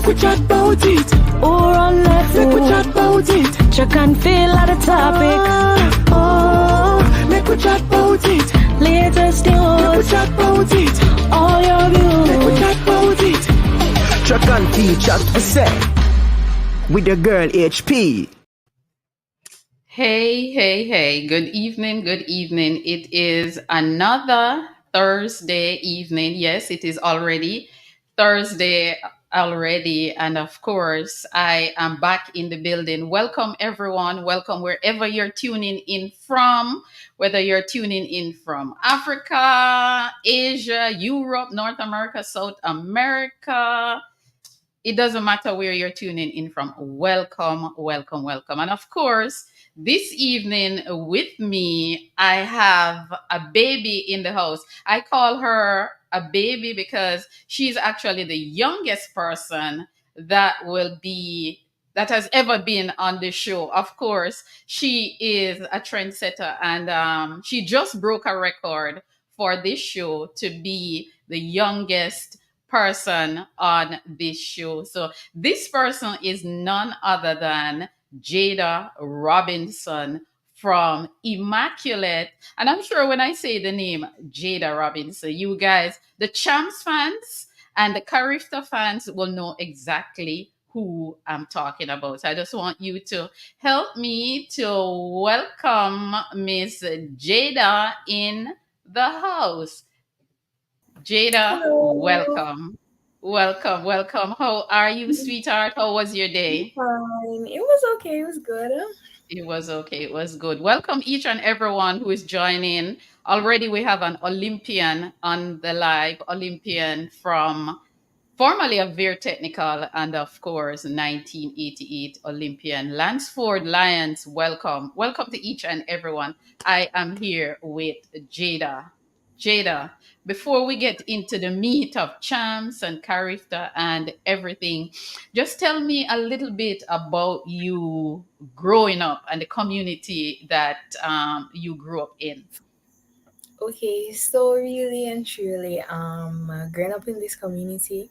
Make we chat about it. Or on left Make we chat about it. check and feel at the topic. Make we chat about it. Latest Make we news, chat about it. all your Make we views. chat about it. Track and feel chat for set with your girl HP. Hey, hey, hey. Good evening. Good evening. It is another Thursday evening. Yes, it is already Thursday already. And of course, I am back in the building. Welcome, everyone. Welcome wherever you're tuning in from, whether you're tuning in from Africa, Asia, Europe, North America, South America. It doesn't matter where you're tuning in from. Welcome, welcome, welcome. And of course, this evening with me, I have a baby in the house. I call her a baby because she's actually the youngest person that has ever been on the show. Of course, she is a trendsetter, and she just broke a record for this show to be the youngest person on this show. So this person is none other than JAEDA Robinson from Immaculate. And I'm sure when I say the name JAEDA Robinson, you guys, the Champs fans and the Carifta fans will know exactly who I'm talking about. So I just want you to help me to welcome Miss JAEDA in the house. JAEDA, Hello. welcome. Welcome, welcome. How are you, sweetheart? How was your I'm day? fine. It was okay. It was good. It was okay. It was good. Welcome each and everyone who is joining. Already we have an Olympian on the live, Olympian from formerly of Veer Technical and of course 1988 Olympian Lansford Lions. Welcome. Welcome to each and everyone. I am here with JAEDA. JAEDA, before we get into the meat of champs and character and everything, just tell me a little bit about you growing up and the community that you grew up in. Okay, so really and truly, growing up in this community,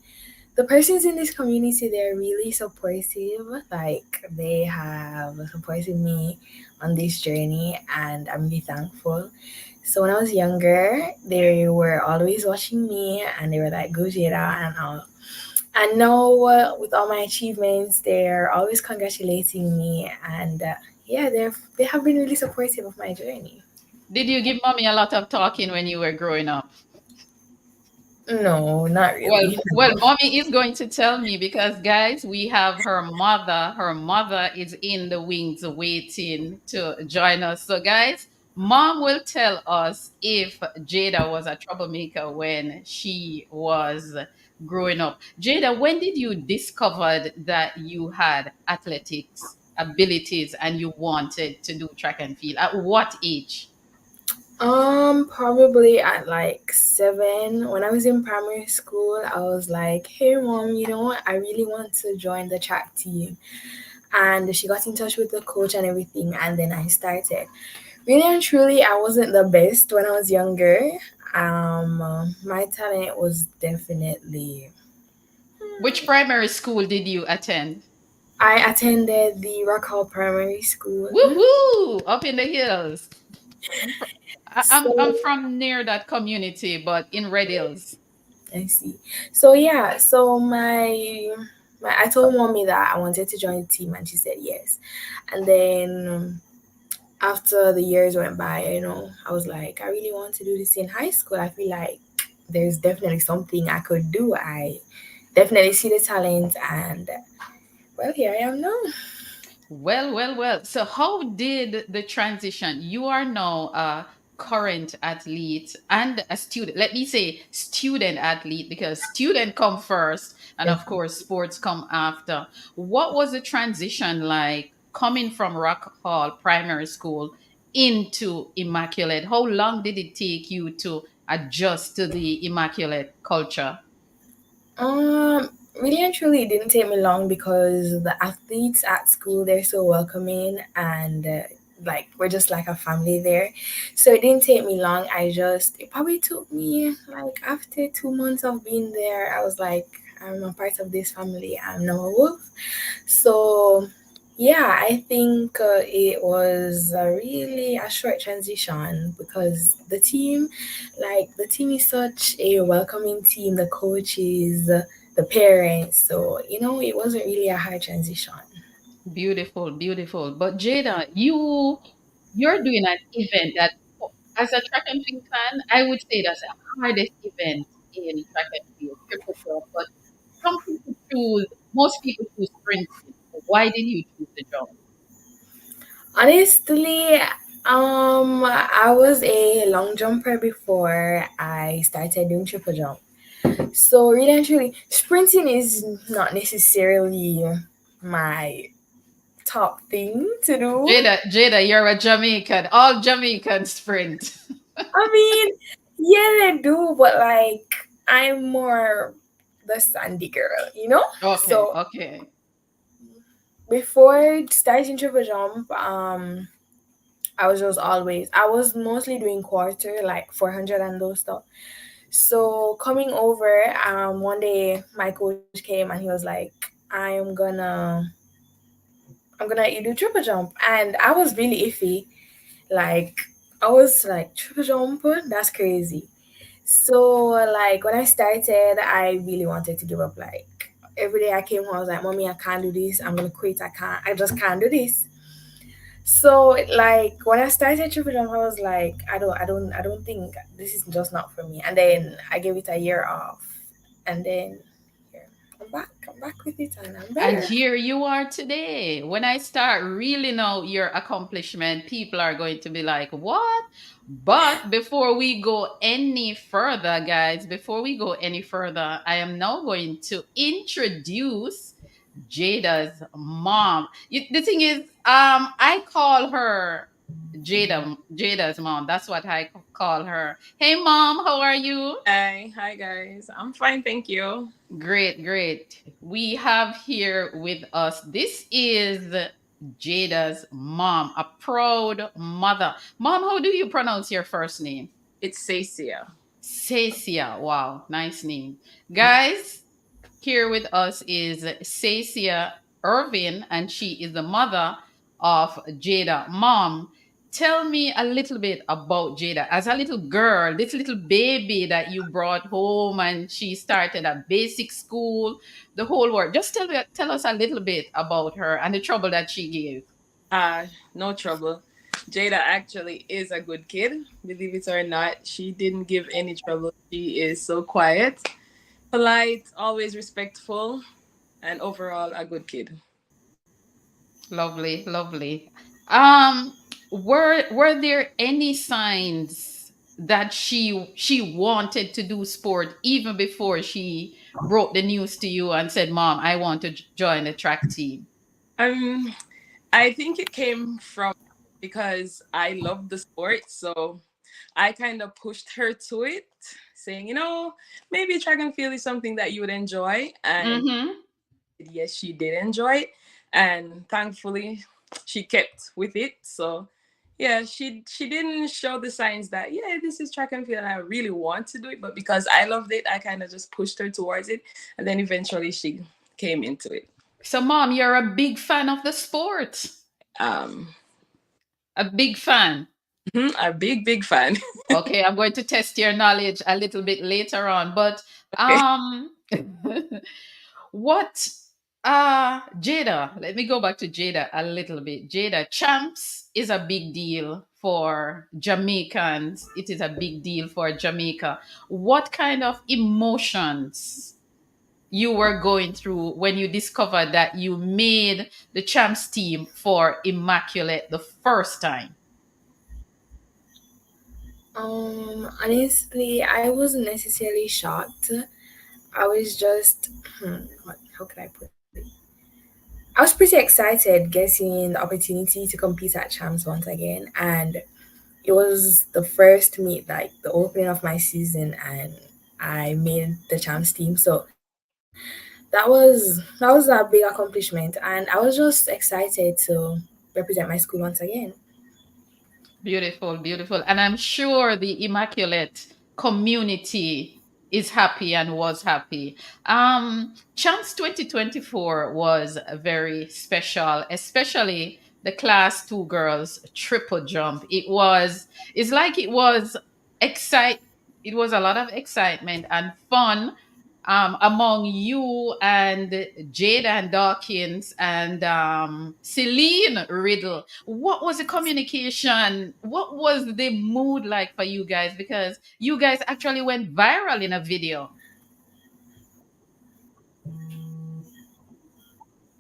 the persons in this community, they're really supportive. Like they have supported me on this journey, and I'm really thankful. So when I was younger, they were always watching me, and they were like, "Go Jada," and all. And now, with all my achievements, they're always congratulating me, and yeah, they have been really supportive of my journey. Did you give mommy a lot of talking when you were growing up? No, not Well, really. well, mommy is going to tell me because, guys, we have her mother. Her mother is in the wings waiting to join us. So, guys, mom will tell us if JAEDA was a troublemaker when she was growing up. JAEDA, when did you discover that you had athletics abilities and you wanted to do track and field? At what age? Probably at like 7. When I was in primary school, I was like, "Hey, mom, you know what? I really want to join the track team." And she got in touch with the coach and everything, and then I started. Really and truly, I wasn't the best when I was younger. My talent was definitely. Which primary school did you attend? I attended the Rock Hall Primary School. Woohoo! Up in the hills. I'm So from near that community, but in Red Hills. I see. So yeah, so my I told mommy that I wanted to join the team, and she said yes. And then after the years went by, I was like, I really want to do this in high school. I feel like there's definitely something I could do. I definitely see the talent, and well, here I am now. Well, well, well. So, how did the transition? You are now a current athlete and a student. Let me say student athlete because student come first, and of course, sports come after. What was the transition like coming from Rock Hall Primary School into Immaculate? How long did it take you to adjust to the Immaculate culture? Really and truly, it didn't take me long because the athletes at school, they're so welcoming, and like we're just like a family there. So it didn't take me long. It probably took me like after 2 months of being there, I was like, I'm a part of this family. I'm now a wolf. So, yeah, I think it was really a short transition because the team is such a welcoming team, the coaches, the parents. So, it wasn't really a hard transition. Beautiful, beautiful. But Jada, you're doing an event that, as a track and field fan, I would say that's the hardest event in track and field, triple jump. But some people choose, most people choose sprinting. Why did you choose the jump? Honestly, I was a long jumper before I started doing triple jump. So really and truly, sprinting is not necessarily my top thing to do. Jada, you're a Jamaican. All Jamaicans sprint. I mean, yeah, I do, but like I'm more the sandy girl. Okay, So okay. before starting triple jump, I was mostly doing quarter, like 400 and those stuff. So coming over, one day my coach came and he was like, I'm gonna let you do triple jump," and I was really iffy. Like I was like, triple jump, that's crazy. So like when I started, I really wanted to give up. Like every day I came home, I was like, "Mommy, I can't do this. I'm gonna quit. I just can't do this." So like when I started triple jump, I was like, I don't think this is just not for me. And then I gave it a year off, and then here I'm back with it, and I'm And better. here you are today. When I start really know your accomplishment, people are going to be like, what? But before we go any further, guys, before we go any further, I am now going to introduce Jada's mom. The thing is, I call her Jada's mom. That's what I call her. Hey, mom, how are you? Hi guys. I'm fine, thank you. Great, great. We have here with us, this is Jada's mom, a proud mother. Mom, how do you pronounce your first name? It's Sacia. Sacia. Wow, nice name. Guys, here with us is Sacia Irvin, and she is the mother of Jada. Mom, tell me a little bit about Jada. As a little girl, this little baby that you brought home and she started a basic school, the whole world. Just tell us a little bit about her and the trouble that she gave. No trouble. Jada actually is a good kid. Believe it or not, she didn't give any trouble. She is so quiet, polite, always respectful, and overall a good kid. Lovely, lovely. Um, were there any signs that she wanted to do sport even before she broke the news to you and said, "Mom, I want to join the track team"? Um, I think it came from because I love the sport, so I kind of pushed her to it, saying, maybe track and field is something that you would enjoy, and Mm-hmm. yes, she did enjoy it, and thankfully, she kept with it. So, yeah, she didn't show the signs that this is track and field, and I really want to do it. But because I loved it, I kind of just pushed her towards it, and then eventually she came into it. So, Mom, you're a big fan of the sport. Um, A big fan. a big fan. Okay, I'm going to test your knowledge a little bit later on, but Okay. um what Jada, let me go back to Jada a little bit. Jada, champs is a big deal for Jamaicans. It is a big deal for Jamaica. What kind of emotions you were going through when you discovered that you made the champs team for Immaculate the first time? Honestly, I wasn't necessarily shocked. I was just, how can I put it? I was pretty excited getting the opportunity to compete at Champs once again, and it was the first meet, like the opening of my season, and I made the Champs team. So that was a big accomplishment, and I was just excited to represent my school once again. Beautiful, beautiful. And I'm sure the Immaculate community is happy and was happy. Chance 2024 was very special, especially the class two girls triple jump. It's like it was excite. It was a lot of excitement and fun among you and Jada and Dawkins and Celine Riddle. What was the communication? What was the mood like for you guys? Because you guys actually went viral in a video.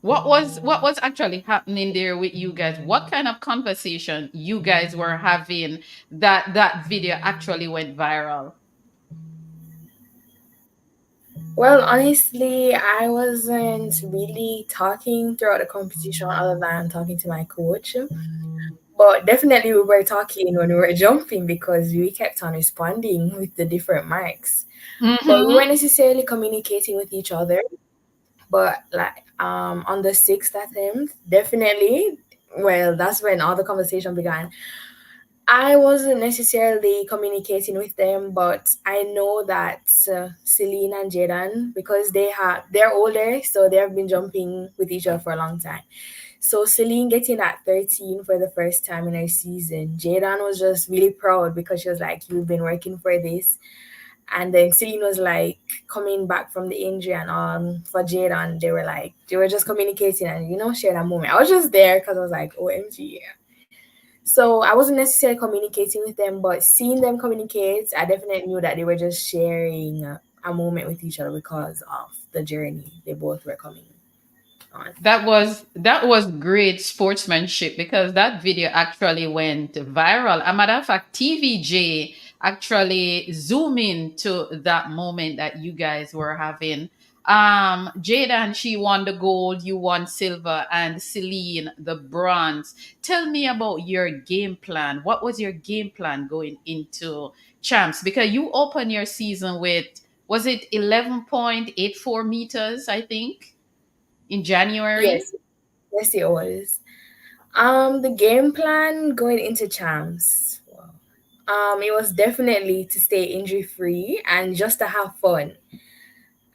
What was actually happening there with you guys? What kind of conversation you guys were having that video actually went viral? Well, honestly, I wasn't really talking throughout the competition other than talking to my coach. But definitely we were talking when we were jumping because we kept on responding with the different marks. But we weren't Mm-hmm. necessarily communicating with each other. But like on the sixth attempt, definitely, well, that's when all the conversation began. I wasn't necessarily communicating with them, but I know that Celine and Jaden, because they're older, so they have been jumping with each other for a long time. So Celine getting at 13 for the first time in her season, Jaden was just really proud because she was like, "You've been working for this." And then Celine was like coming back from the injury, and for Jaden, they were just communicating and share that moment. I was just there because I was like, OMG. So I wasn't necessarily communicating with them, but seeing them communicate, I definitely knew that they were just sharing a moment with each other because of the journey they both were coming on. That was great sportsmanship because that video actually went viral. A matter of fact, TVJ actually zoom in to that moment that you guys were having. Jada, she won the gold, you won silver, and Celine the bronze. Tell me about your game plan. What was your game plan going into champs? Because you opened your season with, was it 11.84 meters, I think, in January? Yes, yes, it was. The game plan going into champs. Wow. It was definitely to stay injury free and just to have fun.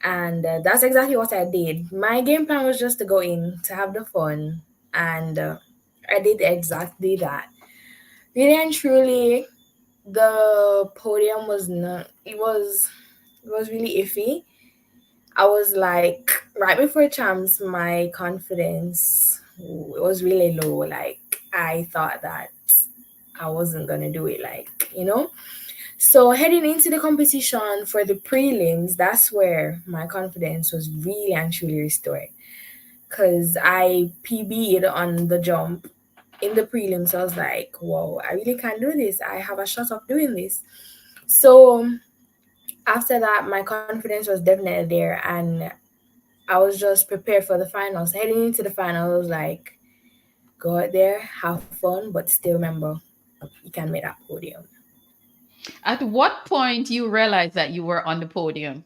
And that's exactly what I did. My game plan was just to go in to have the fun, and I did exactly that. Really and truly, the podium was not. It was really iffy. I was like right before champs, my confidence was really low. Like I thought that I wasn't gonna do it. So heading into the competition for the prelims, that's where my confidence was really and truly restored. Cause I PB'd on the jump in the prelims. I was like, whoa, I really can do this. I have a shot of doing this. So after that, my confidence was definitely there, and I was just prepared for the finals. Heading into the final, I was like, go out there, have fun, but still remember, you can make that podium. At what point you realized that you were on the podium?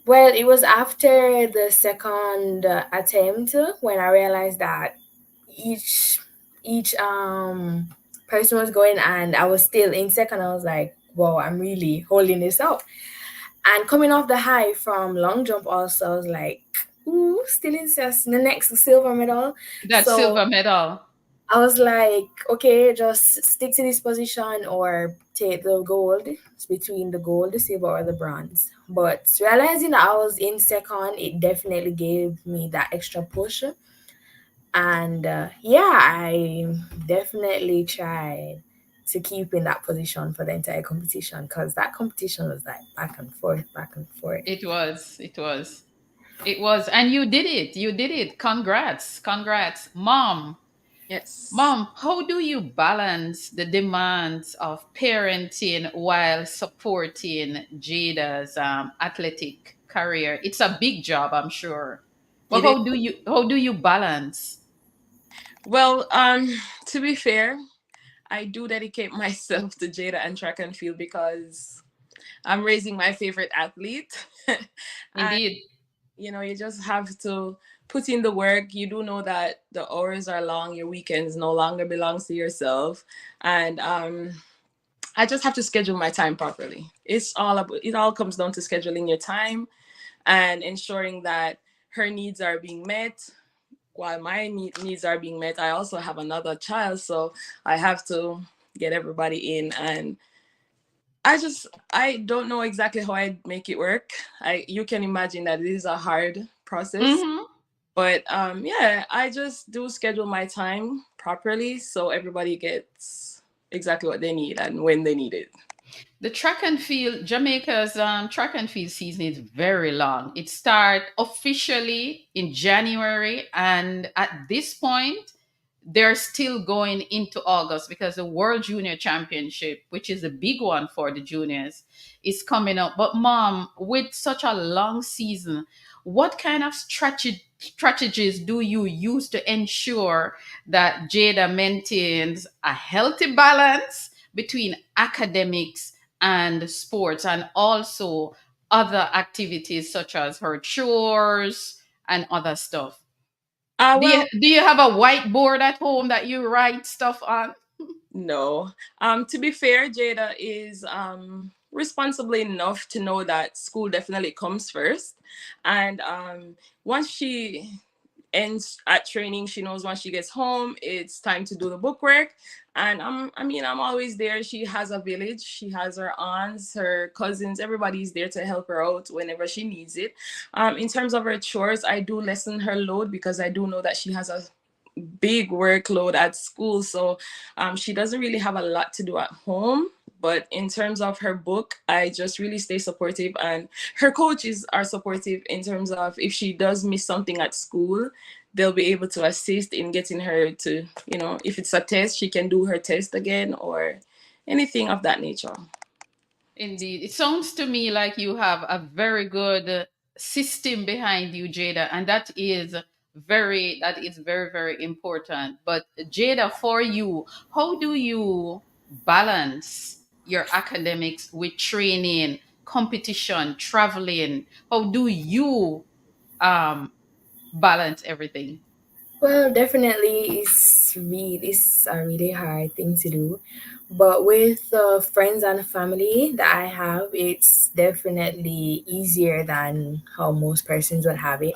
Well, it was after the second attempt when I realized that each each person was going, and I was still in second. I was like, wow, I'm really holding this up. And coming off the high from long jump, also, I was like, ooh, still in the next silver medal. That So silver medal. I was like, okay, just stick to this position or take the gold. It's between the gold, the silver, or the bronze. But realizing that I was in second, it definitely gave me that extra push. And yeah, I definitely tried to keep in that position for the entire competition because that competition was like back and forth, back and forth. It was. It was. It was. And you did it. You did it. Congrats. Congrats. Yes. Mom, how do you balance the demands of parenting while supporting Jada's athletic career? It's a big job, I'm sure. But It is. how do you balance? Well, to be fair, I do dedicate myself to Jada and track and field because I'm raising my favorite athlete. And Indeed. you just have to put in the work. You do know that the hours are long, your weekends no longer belongs to yourself. And I just have to schedule my time properly. It all comes down to scheduling your time and ensuring that her needs are being met while my needs are being met. I also have another child, so I have to get everybody in. And I don't know exactly how I make it work. I You can imagine that it is a hard process. Mm-hmm. But yeah, I just do schedule my time properly so everybody gets exactly what they need and when they need it. The track and field, Jamaica's track and field season is very long. It starts officially in January, and at this point, they're still going into August because the World Junior Championship, which is a big one for the juniors, is coming up. But, Mom, with such a long season, what kind of strategies do you use to ensure that JAEDA maintains a healthy balance between academics and sports and also other activities such as her chores and other stuff? Well, Do you have a whiteboard at home that you write stuff on? no. To be fair, Jada is responsible enough to know that school definitely comes first. And once she ends at training, she knows once she gets home, it's time to do the bookwork. And I'm always there. She has a village. She has her aunts, her cousins, everybody's there to help her out whenever she needs it. In terms of her chores, I do lessen her load because I do know that she has a big workload at school. So she doesn't really have a lot to do at home. But in terms of her book, I just really stay supportive. And her coaches are supportive in terms of if she does miss something at school, they'll be able to assist in getting her to, if it's a test, she can do her test again or anything of that nature. Indeed. It sounds to me like you have a very good system behind you, Jada, and that is very, very important. But Jada, for you, how do you balance your academics with training, competition, traveling? How do you um balance everything? Well, definitely, it's a really hard thing to do, but with friends and family that I have, it's definitely easier than how most persons would have it.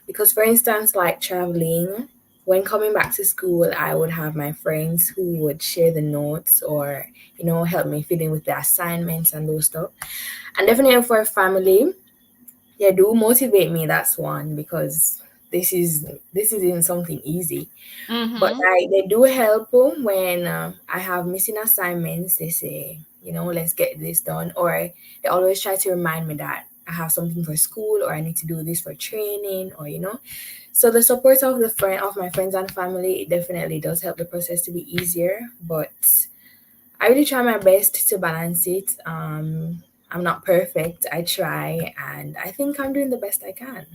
Because, for instance, like traveling, when coming back to school, I would have my friends who would share the notes or help me fill in with the assignments and those stuff. And definitely for family, yeah, do motivate me. That's one because this isn't something easy, but Mm-hmm. they do help when I have missing assignments. They say, let's get this done, or they always try to remind me that I have something for school or I need to do this for training, or so the support of my friends and family, it definitely does help the process to be easier. But I really try my best to balance it. I'm not perfect. I try, and I think I'm doing the best I can.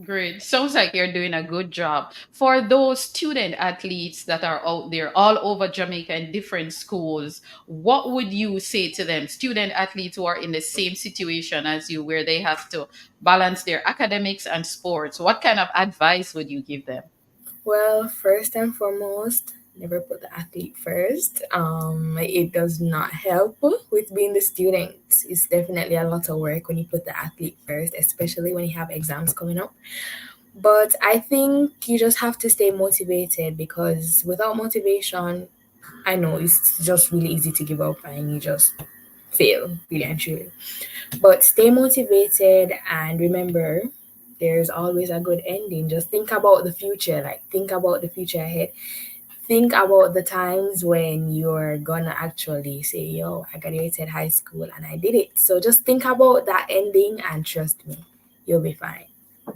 Great. Sounds like you're doing a good job. For those student athletes that are out there all over Jamaica in different schools, what would you say to them? Student athletes who are in the same situation as you, where they have to balance their academics and sports. What kind of advice would you give them? Well, first and foremost, never put the athlete first. It does not help with being the student. It's definitely a lot of work when you put the athlete first, especially when you have exams coming up. But I think you just have to stay motivated because without motivation, I know it's just really easy to give up and you just fail, really and truly. But stay motivated and remember there's always a good ending. Just think about the future, like think about the future ahead. Think about the times when you're gonna actually say, yo, I graduated high school and I did it. So just think about that ending and trust me, you'll be fine.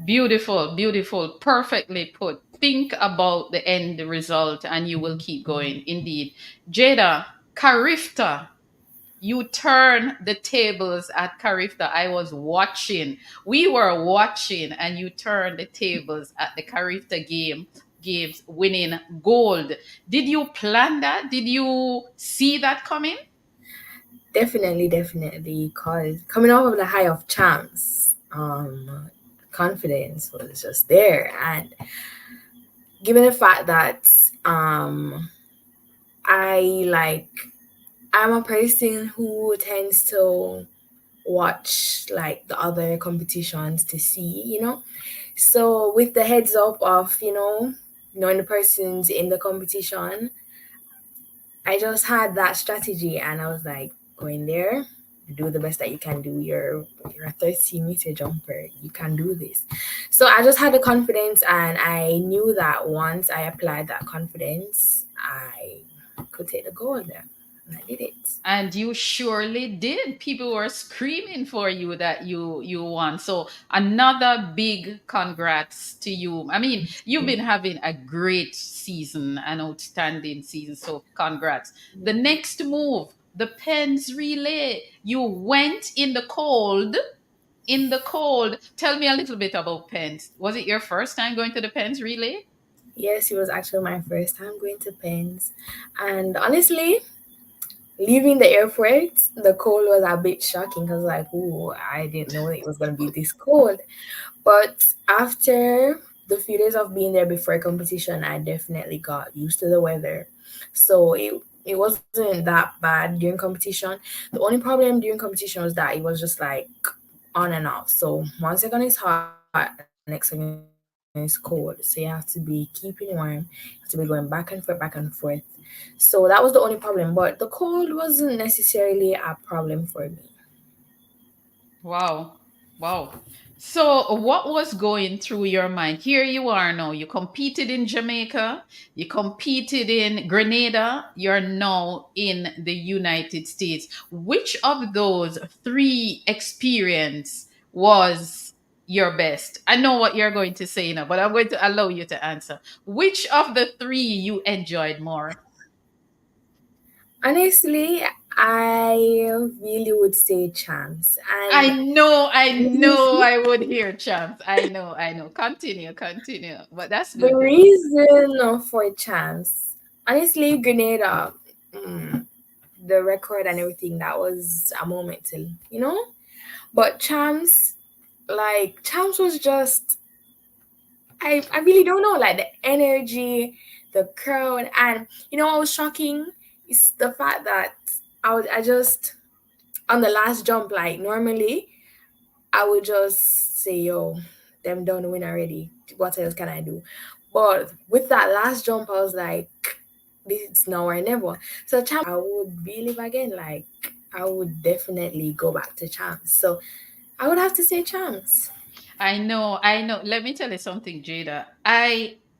Beautiful, beautiful, perfectly put. Think about the end result and you will keep going. Indeed. Jada, Karifta, you turn the tables at Carifta. I was watching. We were watching, and you turned the tables at the Carifta games, winning gold. Did you plan that? Did you see that coming? Definitely, definitely. Cause coming off of the high of champs, confidence was just there. And given the fact that I like I'm a person who tends to watch like the other competitions to see, So with the heads up of, knowing the persons in the competition, I just had that strategy and I was like, go in there, do the best that you can do. You're a 13-meter jumper. You can do this. So I just had the confidence and I knew that once I applied that confidence, I could take the gold there. And I did it. And you surely did. People were screaming for you that you won. So another big congrats to you. I mean, you've been having a great season, an outstanding season. So congrats. The next move, the pens relay. You went in the cold. In the cold. Tell me a little bit about pens. Was it your first time going to the pens relay? Yes, it was actually my first time going to Pens. And honestly, leaving the airport, the cold was a bit shocking because, like, ooh, I didn't know it was going to be this cold. But after the few days of being there before competition, I definitely got used to the weather. So it wasn't that bad during competition. The only problem during competition was that it was just like on and off. So 1 second is hot, next second is cold. So you have to be keeping warm, you have to be going back and forth, back and forth. So that was the only problem. But the cold wasn't necessarily a problem for me. Wow. Wow. So, what was going through your mind? Here you are now. You competed in Jamaica, you competed in Grenada, you're now in the United States. Which of those three experience was your best? I know what you're going to say now, but I'm going to allow you to answer. Which of the three you enjoyed more? Honestly, I really would say champs. I And know, I the know reason, I would hear champs. I know, I know. Continue, continue. But that's the good. reason for champs, honestly, Grenada, mm, the record and everything, that was a moment to. But champs, like, champs was just, I really don't know, like the energy, the crowd. And, what was shocking is the fact that I just, on the last jump, like, normally, I would just say, yo, them done win already. What else can I do? But with that last jump, I was like, this is now or never. So champ, I would relive again. Like, I would definitely go back to champs. So I would have to say champs. I know, I know. Let me tell you something, Jada.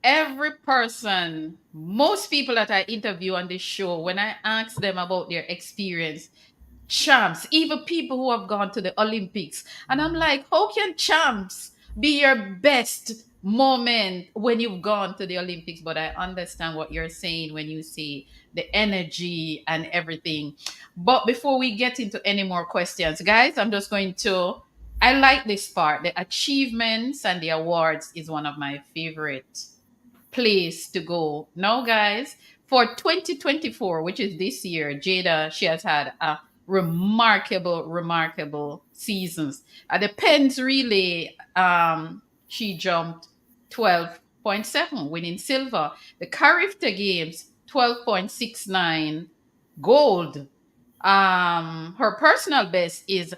Every person, most people that I interview on this show, when I ask them about their experience, champs, even people who have gone to the Olympics. And I'm like, how can champs be your best moment when you've gone to the Olympics? But I understand what you're saying when you say the energy and everything. But before we get into any more questions, guys, I like this part. The achievements and the awards is one of my favorite place to go. Now, guys, for 2024, which is this year, Jada, she has had a remarkable seasons. At the Pens relay, she jumped 12.7, winning silver. The Carifta Games, 12.69, gold. Her personal best is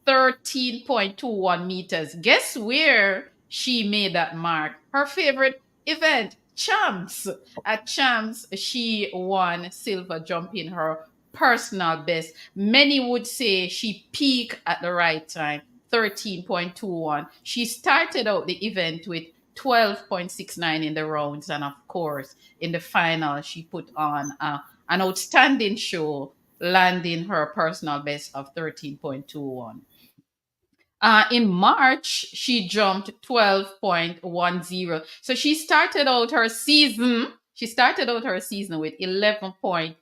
13.21 meters. Guess where she made that mark? Her favorite event, champs. At champs, she won silver, jumping her personal best. Many would say she peaked at the right time, 13.21. She started out the event with 12.69 in the rounds, and of course, in the final, she put on an outstanding show, landing her personal best of 13.21. In March, she jumped 12.10. So she started out her season. She started out her season with 11.88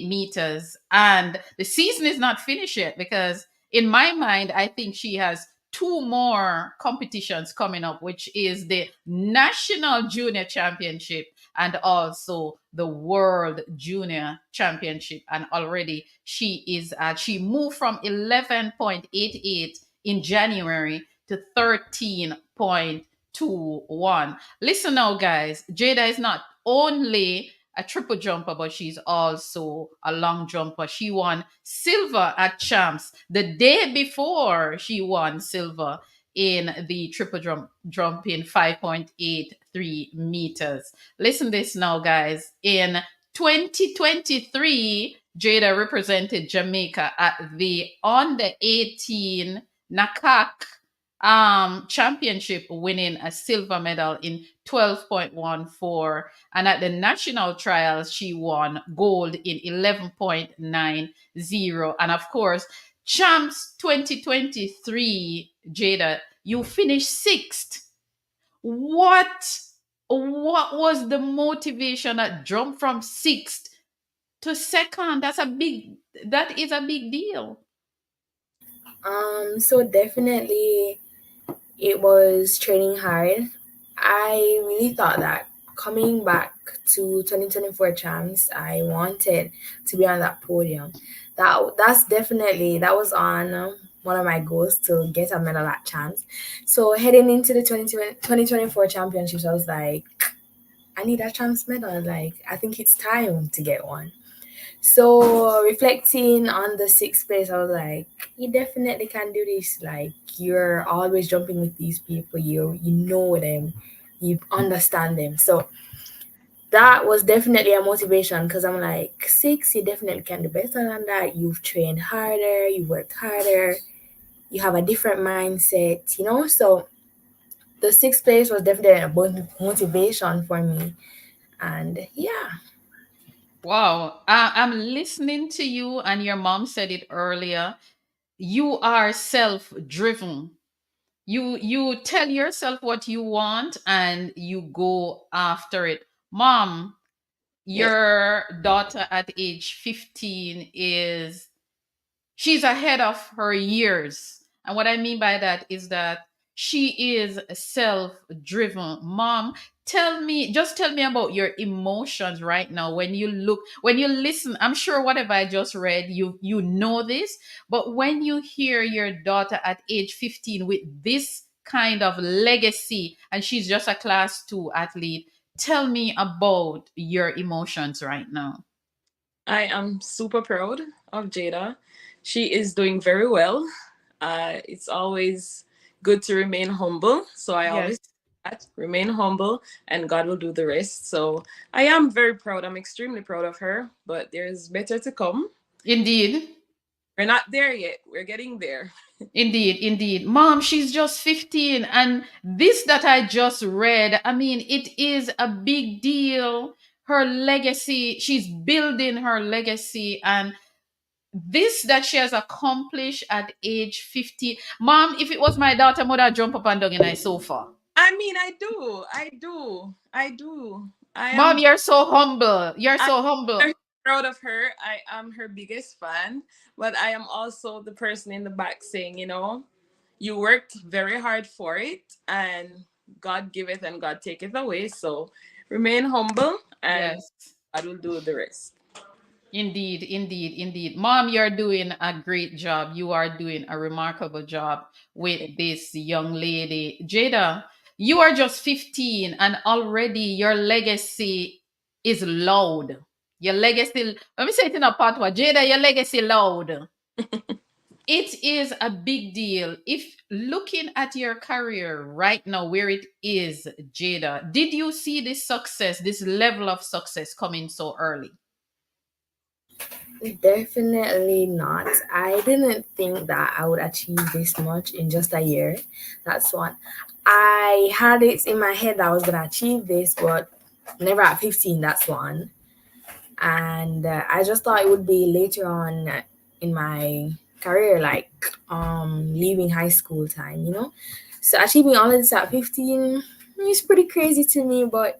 meters. And the season is not finished yet because, in my mind, I think she has two more competitions coming up, which is the National Junior Championship and also the World Junior Championship. And already she moved from 11.88 in January to 13.21. Listen now, guys. Jada is not only a triple jumper, but she's also a long jumper. She won silver at champs the day before she won silver in the triple jump in 5.83 meters. Listen this now, guys. In 2023, Jada represented Jamaica at the under 18 NACAC championship, winning a silver medal in 12.14. And at the national trials, she won gold in 11.90. And of course, champs 2023, Jada, you finished sixth. What was the motivation that jumped from sixth to second? That is a big deal. So definitely it was training hard. I really thought that coming back to 2024 champs, I wanted to be on that podium. That was on one of my goals to get a medal at champs. So heading into the 2024 championships, I was like, I need a champs medal. Like, I think it's time to get one. So reflecting on the sixth place, I was like, you definitely can do this. Like, you're always jumping with these people. You know them, you understand them. So that was definitely a motivation because I'm like, six, you definitely can do better than that. You've trained harder, you worked harder, you have a different mindset, you know. So the sixth place was definitely a motivation for me. And yeah. Wow. I'm listening to you, and your mom said it earlier. You are self-driven. You tell yourself what you want and you go after it. Mom, Yes. your daughter at age 15 she's ahead of her years. And what I mean by that is that she is self-driven. Mom, just tell me about your emotions right now when you listen. I'm sure whatever I just read, you know this, but when you hear your daughter at age 15 with this kind of legacy and she's just a class 2 athlete, tell me about your emotions right now. I am super proud of Jada. She is doing very well. It's always good to remain humble. So I Yes. always say that remain humble and God will do the rest. So I am very proud. I'm extremely proud of her, but there's better to come. Indeed. We're not there yet. We're getting there. Indeed, indeed. Mom, she's just 15. And this that I just read, I mean, it is a big deal. Her legacy, she's building her legacy. And this that she has accomplished at age 50. Mom, if it was my daughter, I would have jump up and down in my sofa. I mean, I do. I do. I do. I Mom, am you're so humble. You're I'm so humble. very proud of her. I am her biggest fan, but I am also the person in the back saying, you worked very hard for it, and God giveth and God taketh away. So remain humble, and Yes. God will do the rest. Indeed, indeed, indeed. Mom, you're doing a great job. You are doing a remarkable job with this young lady. Jada, you are just 15 and already your legacy is loud. Your legacy, let me say it in a patois. Jada, your legacy loud. It is a big deal. If looking at your career right now, where it is, Jada, did you see this success, this level of success coming so early? Definitely not. I didn't think that I would achieve this much in just a year. That's one. I had it in my head that I was going to achieve this, but never at 15. That's one. And I just thought it would be later on in my career, like leaving high school time, you know? So achieving all of this at 15 is pretty crazy to me, but,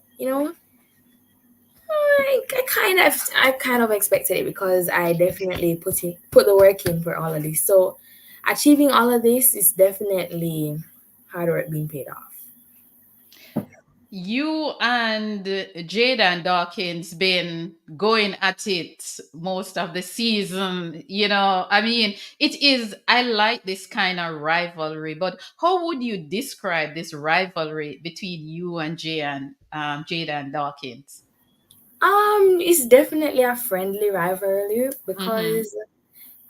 I kind of expected it because I definitely put the work in for all of this. So achieving all of this is definitely hard work being paid off. You and Jada Dawkins been going at it most of the season. I mean, I like this kind of rivalry, but how would you describe this rivalry between you and Jada and Dawkins? It's definitely a friendly rivalry Mm-hmm. because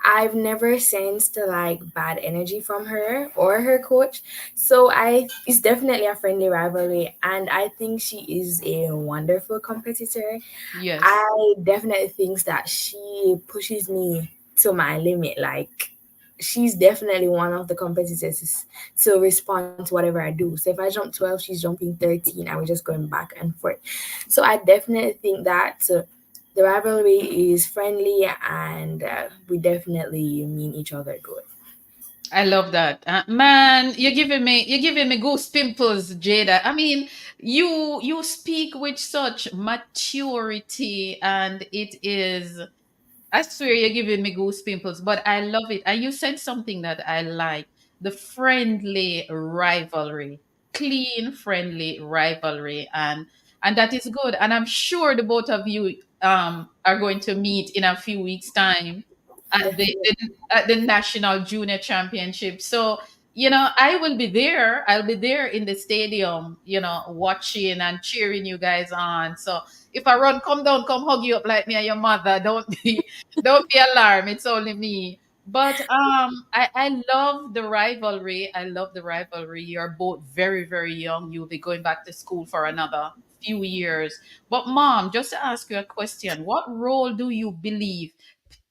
I've never sensed like bad energy from her or her coach. So I it's definitely a friendly rivalry, and I think she is a wonderful competitor. Yes. I definitely think that she pushes me to my limit. Like she's definitely one of the competitors to respond to whatever I do. So if I jump 12, she's jumping 13, and we're just going back and forth. So I definitely think that the rivalry is friendly, and we definitely mean each other good. I love that. Man, you're giving me goose pimples, Jada. I mean, you speak with such maturity, and it is, I swear you're giving me goose pimples, but I love it. And you said something that I like, the friendly rivalry, clean, friendly rivalry. And that is good. And I'm sure the both of you are going to meet in a few weeks' time at Definitely. at the National Junior Championship. So, I will be there. I'll be there in the stadium, watching and cheering you guys on. So if I run, come down, come hug you up like me and your mother. Don't be alarmed. It's only me. But I love the rivalry. I love the rivalry. You're both very, very young. You'll be going back to school for another few years. But mom, just to ask you a question, what role do you believe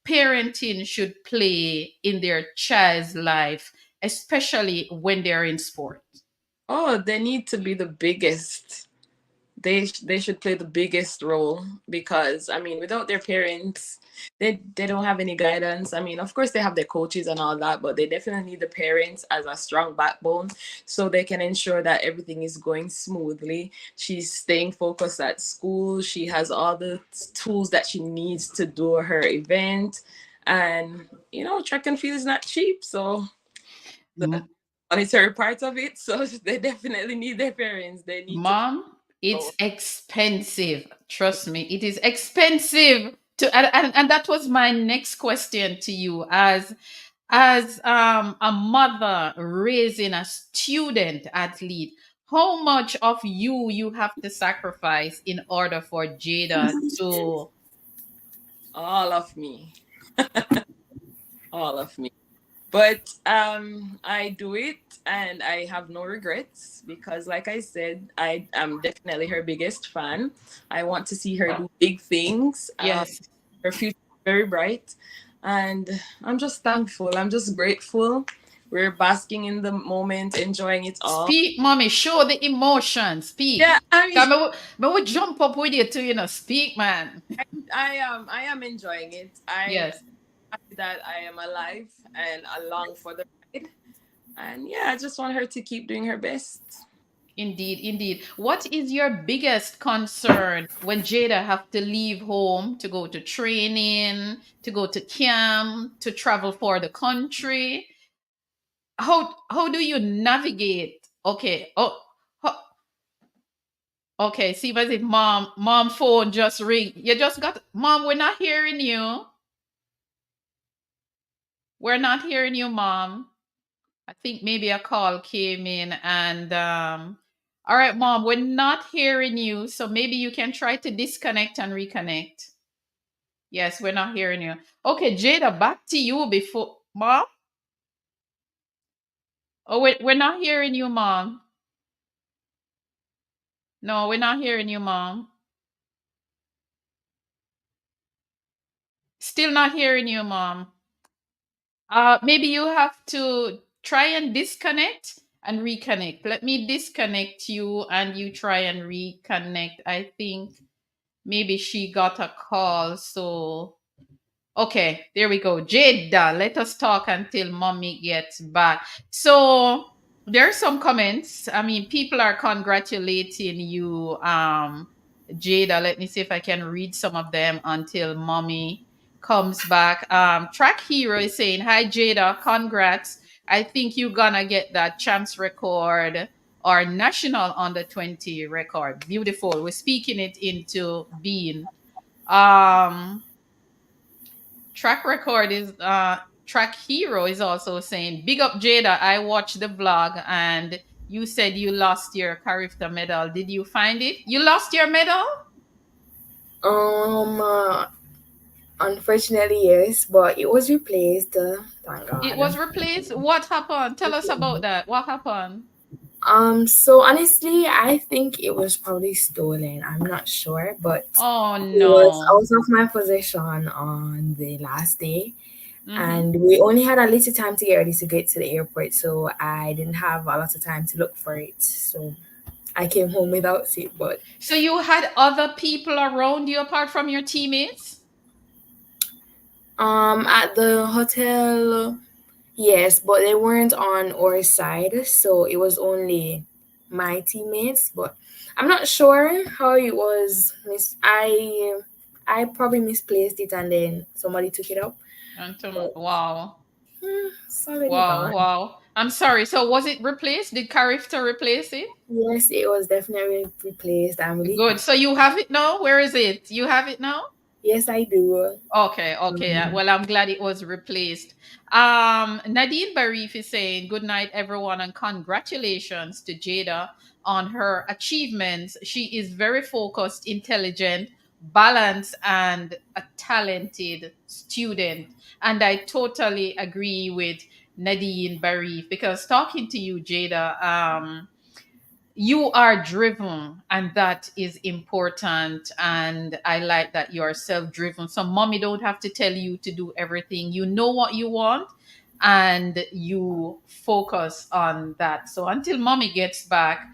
parenting should play in their child's life, especially when they're in sport? Oh, they need to be the biggest. They should play the biggest role because I mean, without their parents, they don't have any guidance. I mean, of course they have their coaches and all that, but they definitely need the parents as a strong backbone so they can ensure that everything is going smoothly. She's staying focused at school. She has all the tools that she needs to do her event. And track and field is not cheap, so the monetary part of it. So they definitely need their parents. They need to. Mom, it's expensive. Trust me, it is expensive to and that was my next question to you as a mother raising a student athlete. How much of you have to sacrifice in order for Jada to All of me, all of me. But I do it and I have no regrets because, like I said, I am definitely her biggest fan. I want to see her do big things. yes. Her future is very bright, and I'm just thankful. I'm just grateful. We're basking in the moment, enjoying it all. Speak, mommy. Show the emotion. Speak. Yeah, I mean, Come, me will jump up with you too. Speak, man. I am enjoying it. I Yes. happy that I am alive and along for the ride. And yeah, I just want her to keep doing her best. Indeed, indeed. What is your biggest concern when Jada have to leave home to go to training, to go to camp, to travel for the country? How do you navigate? Okay. Oh, okay. See, as if mom phone just ring. You just got mom. We're not hearing you. We're not hearing you, mom. I think maybe a call came in and all right, mom, we're not hearing you. So maybe you can try to disconnect and reconnect. Yes, we're not hearing you. Okay, Jada, back to you before mom. Oh, we're not hearing you, mom. No, we're not hearing you, mom. Still not hearing you, mom. Maybe you have to try and disconnect and reconnect. Let me disconnect you and you try and reconnect. I think maybe she got a call. So, okay, there we go. Jada, let us talk until mommy gets back. So, there are some comments. I mean, people are congratulating you, Jada. Let me see if I can read some of them until mommy comes back. Track Hero is saying, "Hi, Jada, congrats. I think you're gonna get that champs record or national under 20 record. Beautiful. We're speaking it into being. Um, Track Hero is also saying, big up Jada. I watched the vlog and you said you lost your Carifta medal. Did you find it? You lost your medal? Um, uh, Unfortunately, yes, but it was replaced. Thank It was God. replaced. What happened? Tell us about that. What happened? So honestly, I think it was probably stolen. I'm not sure, but Oh it was no. out of my possession on the last day, Mm-hmm. and we only had a little time to get ready to get to the airport, so I didn't have a lot of time to look for it. So I came home without it, but So you had other people around you apart from your teammates? at the hotel, yes, but they weren't on our side, so it was only my teammates. But I'm not sure how it was. I probably misplaced it, and then somebody took it up. But Wow. it's already Wow, gone. wow. I'm sorry. So was it replaced? Did Carifta replace it? Yes, it was definitely replaced. I'm really Good. happy. So you have it now? Where is it? You have it now? Yes, I do. Okay, okay. Um, Well, I'm glad it was replaced. Nadine Barif is saying, good night, everyone, and congratulations to Jada on her achievements. She is very focused, intelligent, balanced, and a talented student. And I totally agree with Nadine Barif because talking to you, Jada, you are driven and that is important, and I like that you are self-driven, so mommy don't have to tell you to do everything. You know what you want and you focus on that. So until mommy gets back,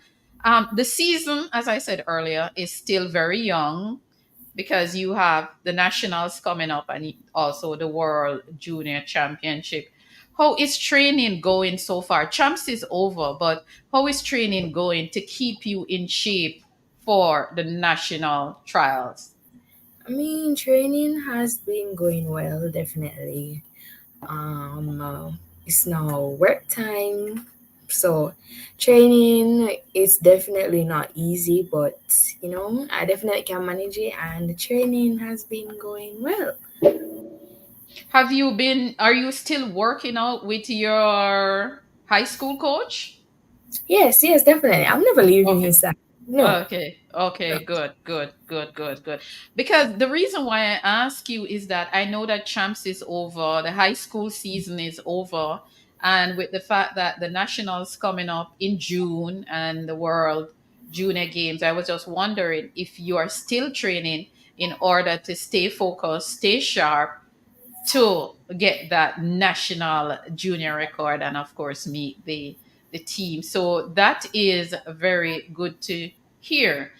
the season, as I said earlier, is still very young because you have the nationals coming up and also the world junior championship. How is training going so far? Champs is over, but how is training going to keep you in shape for the national trials? I mean, training has been going well, definitely. It's now work time, so training is definitely not easy, but I definitely can manage it, and the training has been going well. Are you still working out with your high school coach? Yes, yes, definitely. I'm never leaving Okay. his side. No. Okay, No. okay, good, good, good, good, good. Because the reason why I ask you is that I know that champs is over, the high school season is over, and with the fact that the nationals coming up in June and the World Junior Games, I was just wondering if you are still training in order to stay focused, stay sharp, to get that national junior record and of course meet the team. So that is very good to hear.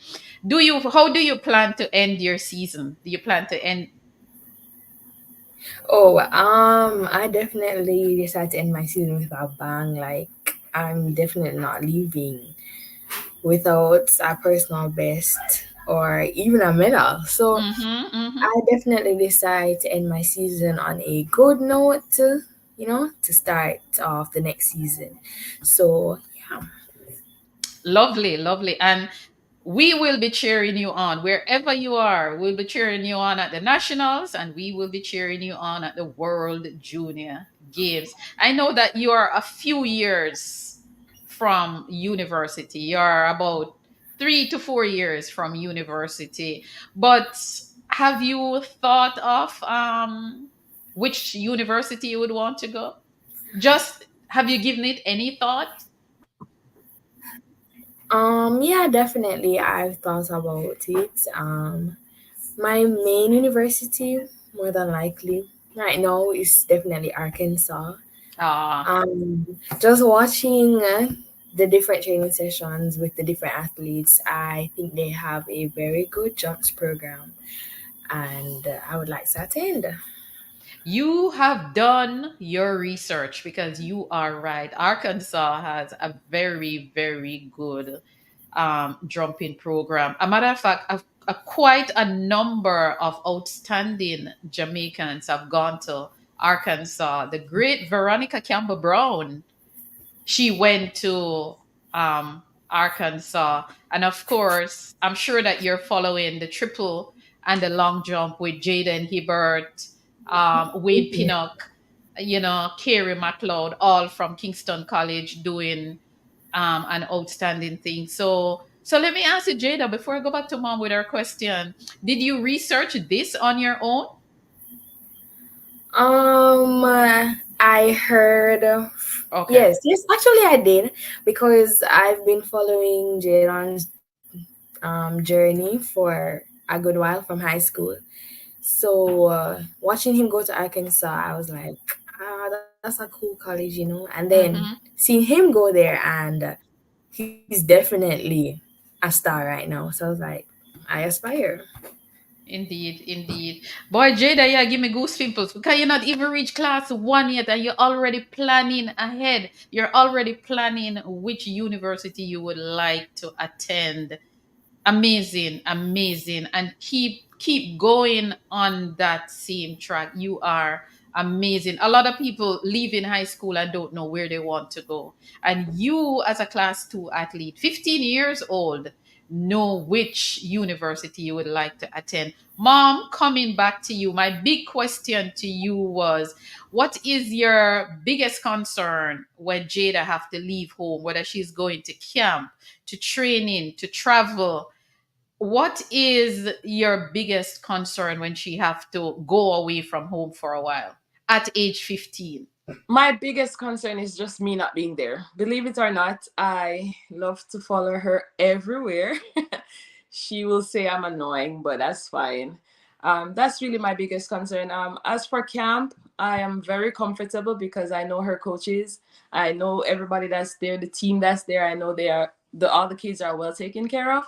How do you plan to end your season? Do you plan to end? Oh, I definitely decided to end my season with a bang. Like, I'm definitely not leaving without a personal best or even a medal. So Mm-hmm, mm-hmm. I definitely decide to end my season on a good note, to start off the next season. So, yeah. Lovely, lovely. And we will be cheering you on wherever you are. We'll be cheering you on at the Nationals and we will be cheering you on at the World Junior Games. I know that you are a few years from university. You're about 3 to 4 years from university. But have you thought of which university you would want to go? Just have you given it any thought? Yeah, definitely. I've thought about it. My main university, more than likely, right now is definitely Arkansas. Ah, Just watching the different training sessions with the different athletes, I think they have a very good jumps program, and I would like to attend. you have done your research because you are right. Arkansas has a very, very good jumping program. A matter of fact, quite a number of outstanding Jamaicans have gone to Arkansas. The great Veronica Campbell Brown, she went to Arkansas. And of course, I'm sure that you're following the triple and the long jump with Jaden Hibbert, Wade Yeah. Pinnock, Kerry McLeod, all from Kingston College doing an outstanding thing. So So let me ask you, Jada, before I go back to mom with her question, did you research this on your own? I heard. Okay. Yes, actually, I did because I've been following Jadon's journey for a good while from high school. So watching him go to Arkansas, I was like, that's a cool college, And then Mm-hmm. seeing him go there, and he's definitely a star right now. So I was like, I aspire. Indeed, indeed. Boy, Jada, yeah, give me goose pimples because you're not even reach class one yet and you're already planning ahead. You're already planning which university you would like to attend. Amazing, amazing. And keep going on that same track. You are amazing. A lot of people leave in high school and don't know where they want to go. And you, as a class two athlete, 15 years old, know which university you would like to attend. Mom, coming back to you, my big question to you was, what is your biggest concern when Jada have to leave home, whether she's going to camp, to training, to travel? What is your biggest concern when she have to go away from home for a while at age 15? My biggest concern is just me not being there. Believe it or not, I love to follow her everywhere. She will say I'm annoying, but that's fine. That's really my biggest concern. As for camp, I am very comfortable because I know her coaches. I know everybody that's there, the team that's there. I know they are all the kids are well taken care of.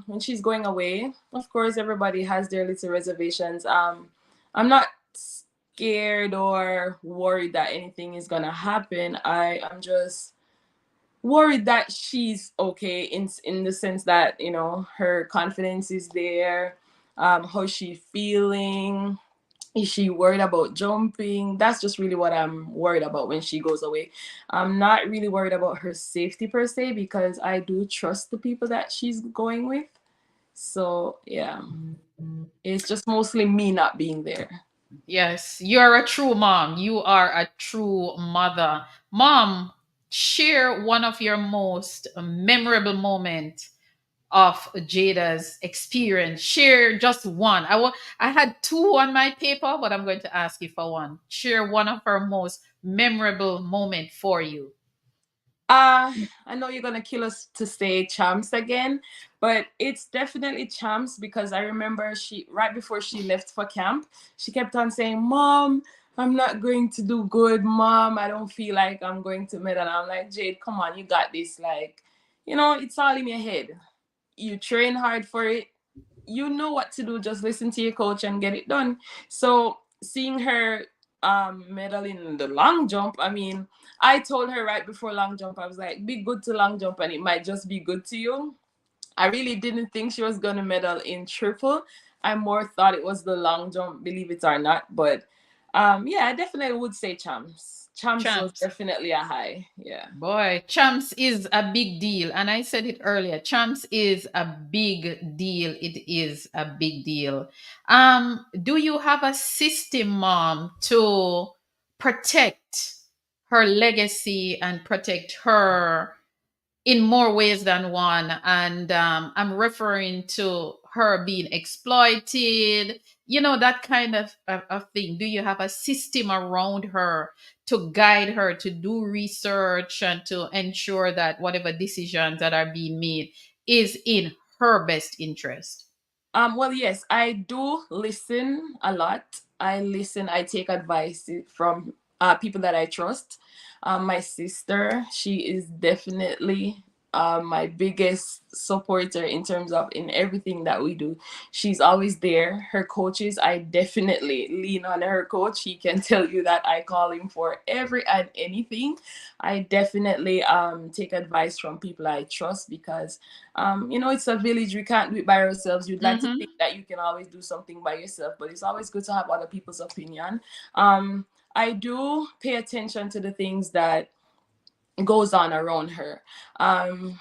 When she's going away, of course, everybody has their little reservations. I'm not scared or worried that anything is gonna happen. I am just worried that she's okay in the sense that her confidence is there. How she feeling? Is she worried about jumping? That's just really what I'm worried about when she goes away. I'm not really worried about her safety per se because I do trust the people that she's going with. So yeah, it's just mostly me not being there. Yes, you're a true mom. You are a true mother. Mom, share one of your most memorable moment of Jada's experience. Share just one. I had two on my paper, but I'm going to ask you for one. Share one of her most memorable moment for you. I know you're gonna kill us to say champs again, but it's definitely champs because I remember she right before she left for camp, she kept on saying, "Mom, I'm not going to do good. Mom, I don't feel like I'm going to medal." I'm like, Jade, come on, you got this. Like, it's all in your head. You train hard for it. You know what to do. Just listen to your coach and get it done. So seeing her medal in the long jump, I mean, I told her right before long jump, I was like, be good to long jump and it might just be good to you. I really didn't think she was gonna medal in triple. I more thought it was the long jump, believe it or not. But yeah, I definitely would say champs. Champs was Champs. definitely a high. Yeah. Boy, champs is a big deal. And I said it earlier. Champs is a big deal. It is a big deal. Do you have a system, mom, to protect her legacy and protect her in more ways than one? And I'm referring to her being exploited, that kind of thing. Do you have a system around her to guide her to do research and to ensure that whatever decisions that are being made is in her best interest? Well, yes, I do listen a lot. I listen, I take advice from people that I trust. My sister, she is definitely my biggest supporter in terms of in everything that we do. She's always there. Her coaches, I definitely lean on her coach. He can tell you that I call him for every and anything. I definitely take advice from people I trust because it's a village. We can't do it by ourselves. You'd like to Mm-hmm. think that you can always do something by yourself, but it's always good to have other people's opinion. Um, I do pay attention to the things that goes on around her. Um,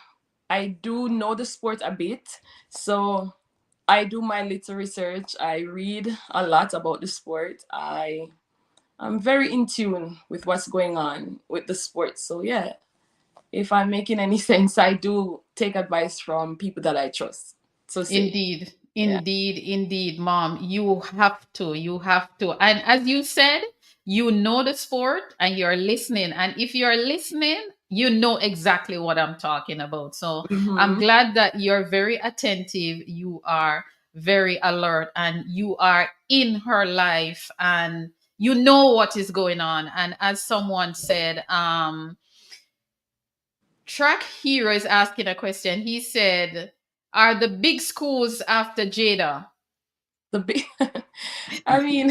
I do know the sport a bit, so I do my little research. I read a lot about the sport. I'm very in tune with what's going on with the sport. So yeah, if I'm making any sense, I do take advice from people that I trust. So say, Indeed, yeah. indeed, indeed, mom. You have to, you have to. And as you said, you know the sport and you're listening. And if you're listening, you know exactly what I'm talking about. So I'm Hmm. glad that you're very attentive. You are very alert and you are in her life and you know what is going on. And as someone said, Track Hero is asking a question. He said, are the big schools after JAEDA? The big, I mean,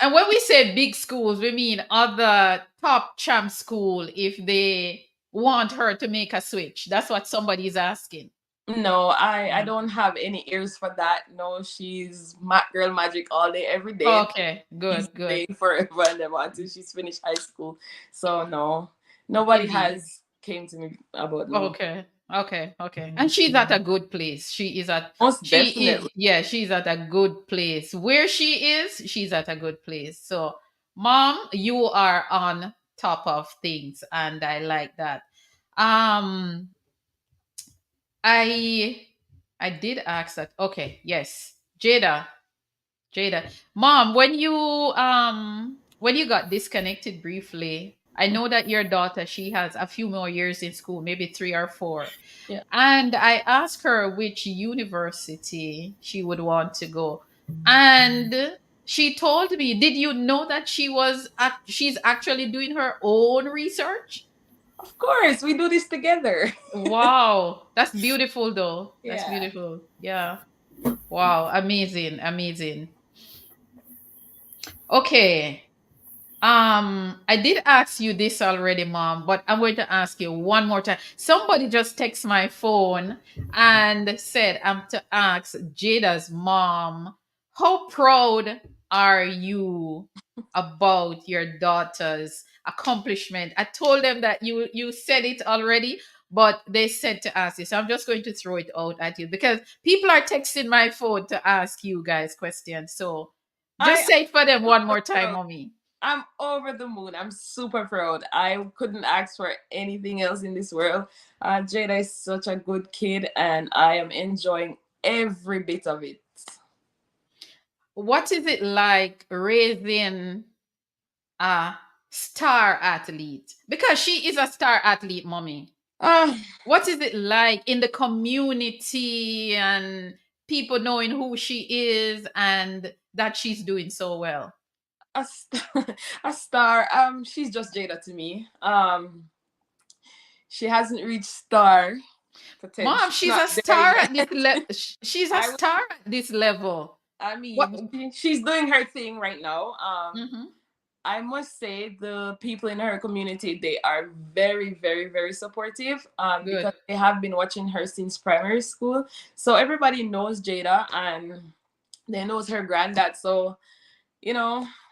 And when we say big schools, we mean other top champ school if they want her to make a switch. That's what somebody is asking. no, I don't have any ears for that. No, she's girl magic all day, every day. Okay, She's good, good. staying forever and ever until she's finished high school. So no, nobody Indeed. has came to me about no. Okay. Okay. Okay. And she's at a good place. Most She is, definitely. yeah, she's at a good place. Where she is, she's at a good place. So, mom, you are on top of things and I like that. Um I I did ask that. Okay, yes. Jada. Mom, when you got disconnected briefly, I know that your daughter, she has a few more years in school, maybe 3 or 4. Yeah. And I asked her which university she would want to go. And she told me, did you know that she's actually doing her own research? Of course, we do this together. Wow, that's beautiful though. That's Yeah. beautiful. Yeah. Wow, amazing, amazing. Okay. I did ask you this already, mom, but I'm going to ask you one more time. Somebody just texted my phone and said I'm to ask Jada's mom, how proud are you about your daughter's accomplishment? I told them that you said it already, but they said to ask you. So I'm just going to throw it out at you because people are texting my phone to ask you guys questions. So just I say it for them one am more time, proud. mommy. I'm over the moon. I'm super proud. I couldn't ask for anything else in this world. Jada is such a good kid, and I am enjoying every bit of it. What is it like raising a star athlete? Because she is a star athlete, mommy. Ah, What is it like in the community and people knowing who she is and that she's doing so well? a, st- a star. She's just Jada to me. She hasn't reached star potential. Mom, She's she's not a there star yet. at this level. She's a I would. star at this level. I What? mean, she's doing her thing right now. Mhm. I must say the people in her community, they are very, very, very supportive. Because Good. they have been watching her since primary school. So everybody knows Jada and they knows her granddad. So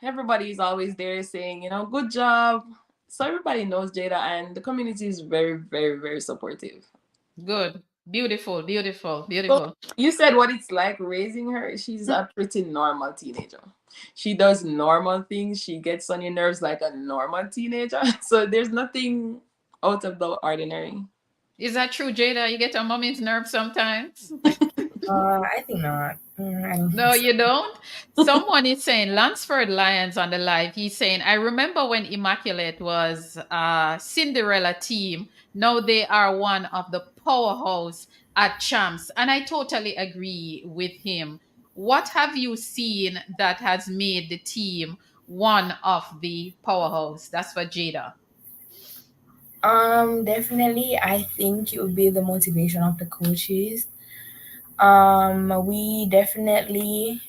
everybody is always there saying, good job. So everybody knows Jada and the community is very, very, very supportive. Good. Beautiful, beautiful, So beautiful. you said what it's like raising her. She's a pretty normal teenager. She does normal things. She gets on your nerves like a normal teenager. So there's nothing out of the ordinary. Is that true, Jada? You get on mommy's nerves sometimes? I think not. I don't think No, so. you don't. Someone is saying Lansford Lions on the live. He's saying, I remember when Immaculate was a Cinderella team. Now they are one of the powerhouse at champs. And I totally agree with him. What have you seen that has made the team one of the powerhouse? That's for Jada. Definitely, I think it would be the motivation of the coaches. We definitely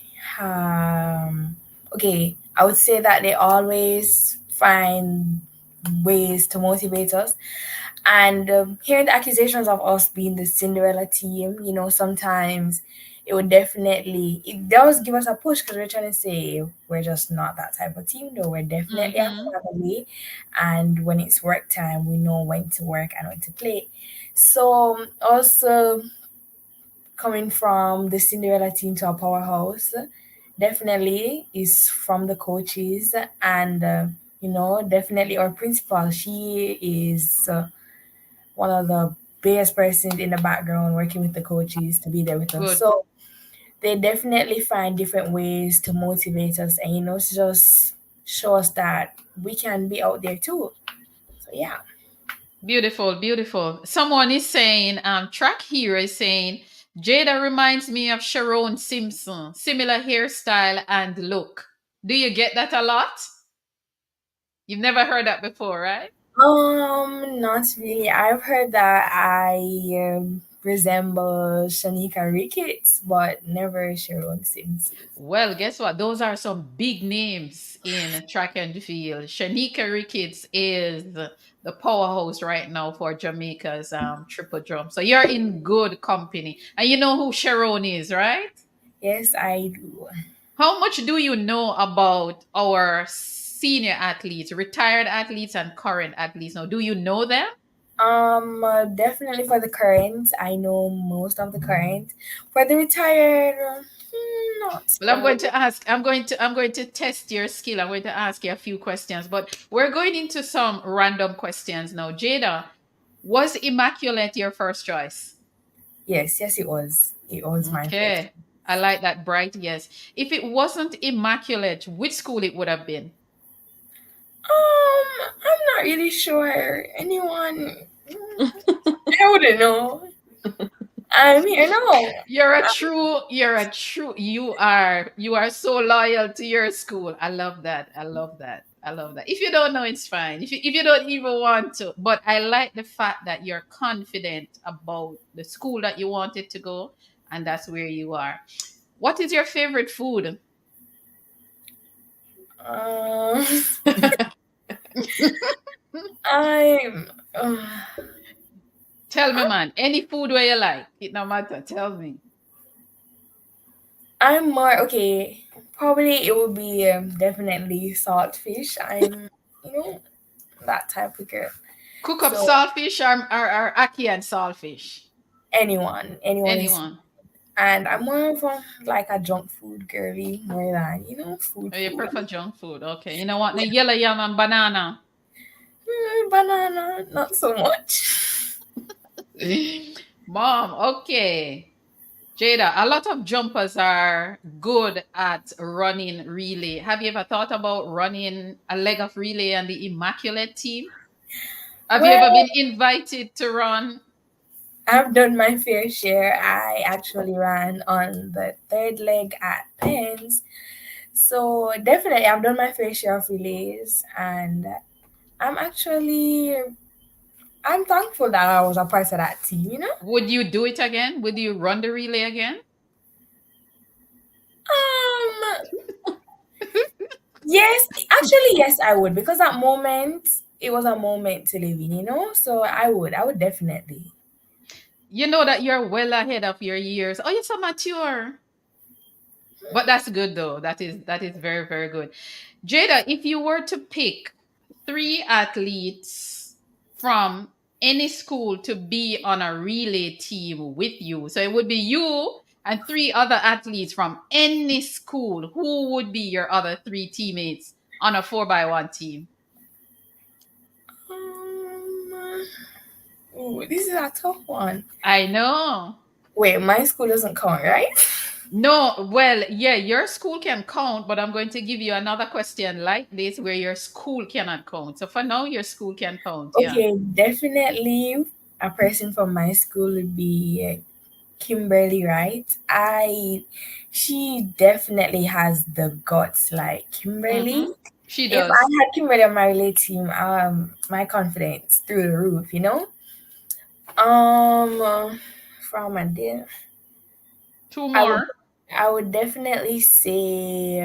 okay, I would say that they always find ways to motivate us. And hearing the accusations of us being the Cinderella team, sometimes it does give us a push because we're trying to say we're just not that type of team, though. We're definitely a Mm-hmm. family. And when it's work time, we know when to work and when to play. So, also coming from the Cinderella team to a powerhouse definitely is from the coaches and definitely our principal. She is one of the biggest persons in the background working with the coaches to be there with us. Good. So they definitely find different ways to motivate us and to just show us that we can be out there too. So yeah. Beautiful, beautiful. Someone is saying, track hero is saying, Jada reminds me of Sharon Simpson, similar hairstyle and look. Do you get that a lot? You've never heard that before, right? Not really. I've heard that I resemble Shanika Ricketts, but never Sharon Simpson. Well, guess what? Those are some big names in track and field. Shanika Ricketts is the powerhouse right now for Jamaica's triple drum. So you're in good company. And you know who Sharon is, right? Yes, I do. How much do you know about our senior athletes, retired athletes, and current athletes? Now, do you know them? Definitely for the current, I know most of the current. For the retired, not Well, I'm so going much. to ask. I'm going to test your skill. I'm going to ask you a few questions, but we're going into some random questions now. Jada, was Immaculate your first choice? Yes, yes, it was. It was my first. Okay, I like that bright yes. If it wasn't Immaculate, which school it would have been? I'm not really sure. Anyone? I wouldn't know. I'm here now. You are so loyal to your school. I love that. I love that. I love that. If you don't know, it's fine. If you don't even want to. But I like the fact that you're confident about the school that you wanted to go, and that's where you are. What is your favorite food? Um, I'm. Tell me, man. Any food where you like. It no matter. Tell me. I'm more okay. Probably it would be definitely saltfish. I'm, you know, that type of girl. Cook up So saltfish or ackee and saltfish. anyone is, Anyone. and I'm more of like a junk food girly more than Oh, food you food. prefer junk food. Okay. You know what? The yellow yam and banana. Banana, not so much. Mom, okay. Jada, a lot of jumpers are good at running relay. Have you ever thought about running a leg of relay on the Immaculate team? Have you ever Well, been invited to run? I've done my fair share. I actually ran on the third leg at Pens. So definitely I've done my fair share of relays, and I'm actually I'm thankful that I was a part of that team. Would you do it again? Would you run the relay again? Um yes, actually yes I would, because that moment it was a moment to live in. So I would definitely. You know that you're well ahead of your years. Oh, you're so mature. But that's good though. That is very, very good. Jada, if you were to pick three athletes from any school to be on a relay team with you, so it would be you and three other athletes from any school, who would be your other three teammates on a 4x1 team? Um this is a tough one. I know. Wait, my school doesn't count, right? No, well, yeah, your school can count, but I'm going to give you another question like this where your school cannot count. So for now, your school can count. Yeah. Okay, definitely a person from my school would be Kimberly, right? She definitely has the guts like Kimberly. Mm-hmm. She If I does. had Kimberly on my relay team, my confidence through the roof. From a day, Two I would, more. I would definitely say,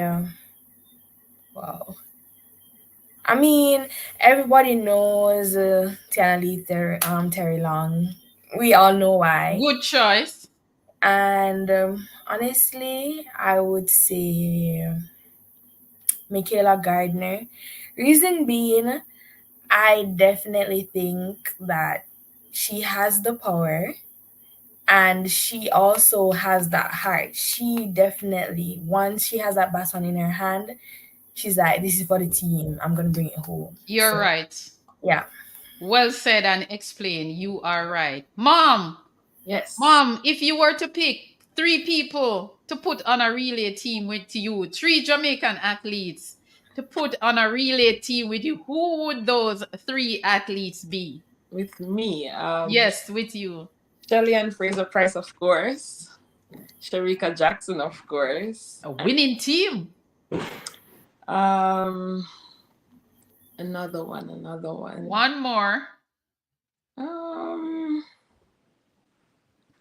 wow. I mean, everybody knows Terry Long. We all know why. Good choice. And honestly, I would say Michaela Gardner. Reason being, I definitely think that she has the power and she also has that heart. She definitely, once she has that baton in her hand, she's like, this is for the team. I'm going to bring it home. You're So, right. yeah. Well said and explained. You are right. Mom, Yes. Mom, if you were to pick three people to put on a relay team with you, three Jamaican athletes to put on a relay team with you, who would those three athletes be? With me, Yes, with you. Shelly and Fraser Price, of course. Sharika Jackson, of course. A And winning team. um another one. One more. Um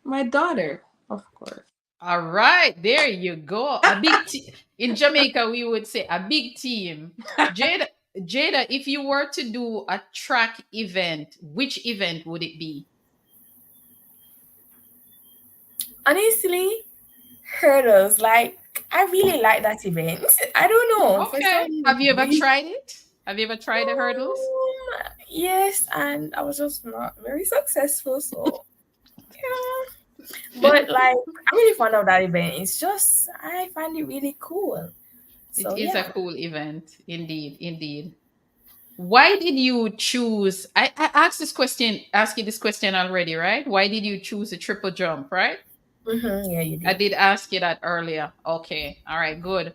my daughter, of course. All right, there you go. A big team. In Jamaica, we would say a big team. Jada, Jada, if you were to do a track event, which event would it be? Honestly, hurdles. Like, I really like that event. I don't know. For Okay. some Have you ever reason, tried it? Have you ever tried the hurdles? yes, and I was just not very successful. So, yeah. But like, I'm really fond of that event. It's just I find it really cool. It So is a yeah. cool event, indeed, indeed. Why did you choose? I asked you this question already, right? Why did you choose a triple jump, right? Yeah, you I did. did ask you that earlier. Okay, all right, good.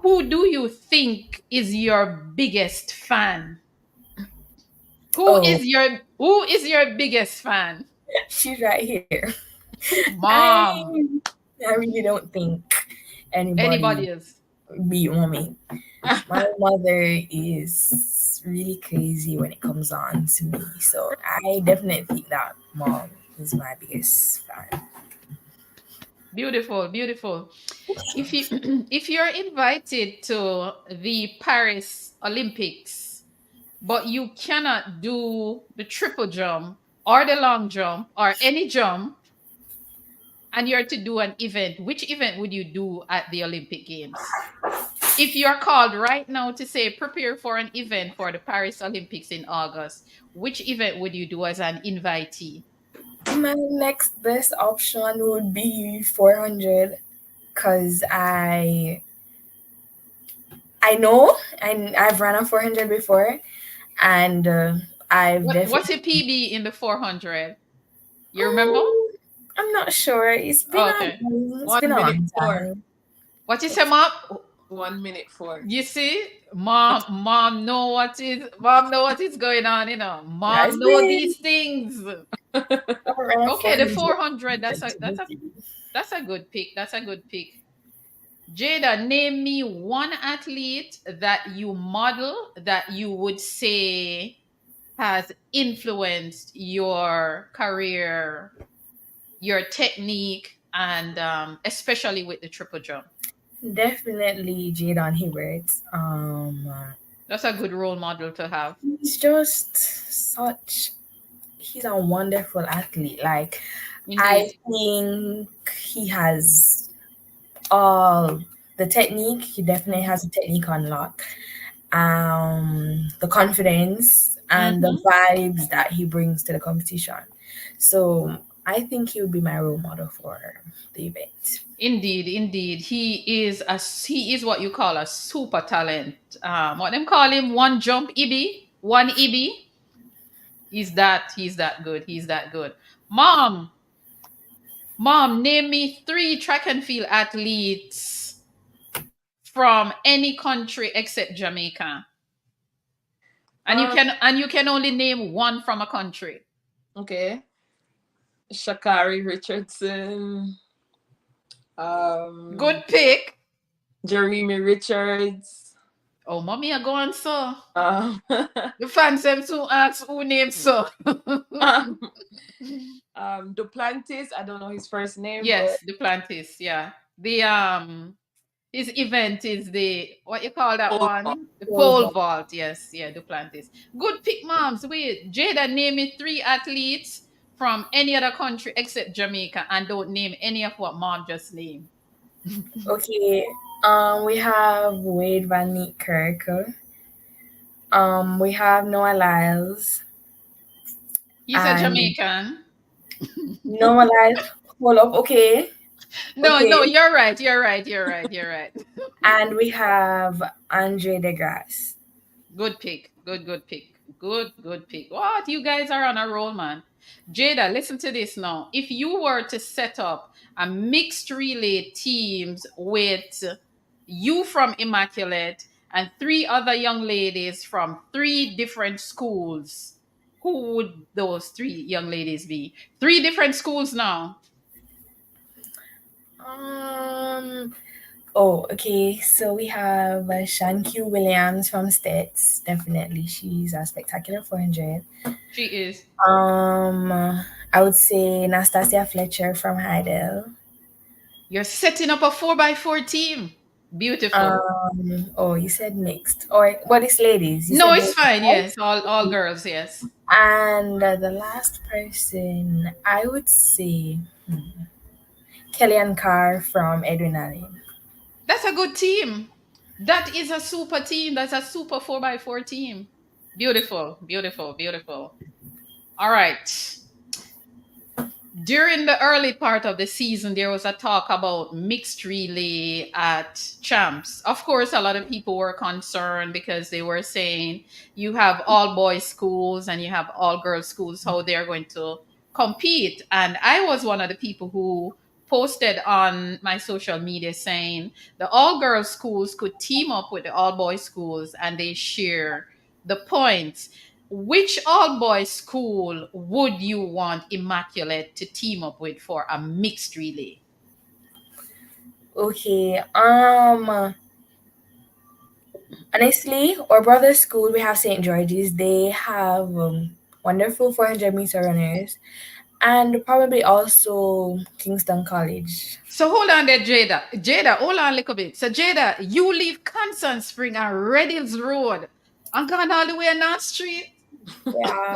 Who do you think is your biggest fan? Oh, Who is your biggest fan? she's right here. I Mom. I really don't think anybody Anybody else? beat mommy. My mother is really crazy when it comes on to me. So I definitely think that mom is my biggest fan. Beautiful, beautiful. If you if you're invited to the Paris Olympics, but you cannot do the triple jump or the long jump or any jump, and you're to do an event, which event would you do at the Olympic Games? If you're called right now to say prepare for an event for the Paris Olympics in August, which event would you do as an invitee? My next best option would be 400 because I know and I've run a 400 before and I've What's definitely your PB in the 400? You remember? um, I'm not sure. Oh, okay. It's been One a minute long four. time. What is your mom? 1 minute four. You see, mom know what is going on, Yeah, it's Mom know been these things. around Okay, the 400. 400, that's a good pick. That's a good pick. Jada, name me one athlete that you model that you would say has influenced your career, your technique, and especially with the triple jump. Definitely Jadon Hibbert. That's a good role model to have. He's just he's a wonderful athlete. Like, I Indeed. think he has all the technique. He definitely has the technique on lock. The confidence and the Hmm. vibes that he brings to the competition. So I think he would be my role model for the event. Indeed, indeed. He is what you call a super talent. What them call him? One jump EB, one EB. He's that good. He's that good. Mom, mom, name me three track and field athletes from any country except Jamaica. Um, And you can only name one from a country. okay. Shakari Richardson, Good pick. Jeremy Richards, Oh, mommy, are going so. um, The fans them to ask who named so. um, Duplantis. I don't know his first name, but Yes, the Plantis, yeah. The his event is the what you call that oh, one? The Pole pole vault. vault, yes, yeah, the Plantis. Good pick, moms. Wait, Jada, name me three athletes from any other country except Jamaica and don't name any of what mom just named. Okay. We have Wade Van Niekerk. We have Noah Lyles. He's a And Jamaican. Noah Lyles, hold up, okay. No, Okay. no, you're right, you're right, you're right, you're right. And we have Andre DeGrasse. Good pick. Good pick. Good pick. What? You guys are on a roll, man. Jada, listen to this now. If you were to set up a mixed relay teams with you from Immaculate and three other young ladies from three different schools, who would those three young ladies be? Three different schools now. Um. Oh, okay. So we have Shanky Williams from States. Definitely, she's a spectacular 400. She is. I would say Nastasia Fletcher from Heidel. You're setting up a 4x4 team. Beautiful. Oh, you said mixed, or what is ladies? You No, said it's both, fine. right? Yes, all girls. Yes. And the last person, I would say Kellyanne Carr from Edwin Allen. That's a good team. That is a super team. That's a super 4x4 team. Beautiful, beautiful, beautiful. All right. During the early part of the season, there was a talk about mixed relay at Champs. Of course, a lot of people were concerned because they were saying you have all boys schools and you have all girls schools, how they're going to compete. And I was one of the people who posted on my social media saying the all girls schools could team up with the all boys schools and they share the points. Which all boys school would you want Immaculate to team up with for a mixed relay? Okay. Honestly, our brother's school, we have St. George's. They have wonderful 400-meter runners, and probably also Kingston College. So hold on there, Jada. Jada, hold on a little bit. So Jada, you leave Constant Spring and Red Hills Road and gone all the way on North Street? Yeah,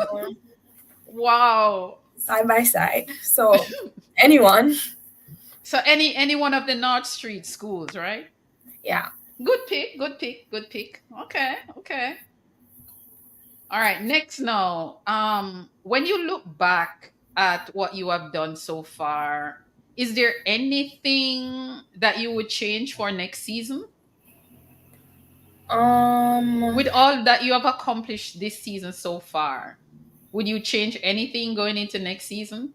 Wow. side by side. So anyone, So any one of the North Street schools, right? yeah. Good pick, good pick, good pick. Okay, okay. All right, next now. When you look back at what you have done so far, is there anything that you would change for next season? Um, With all that you have accomplished this season so far, would you change anything going into next season?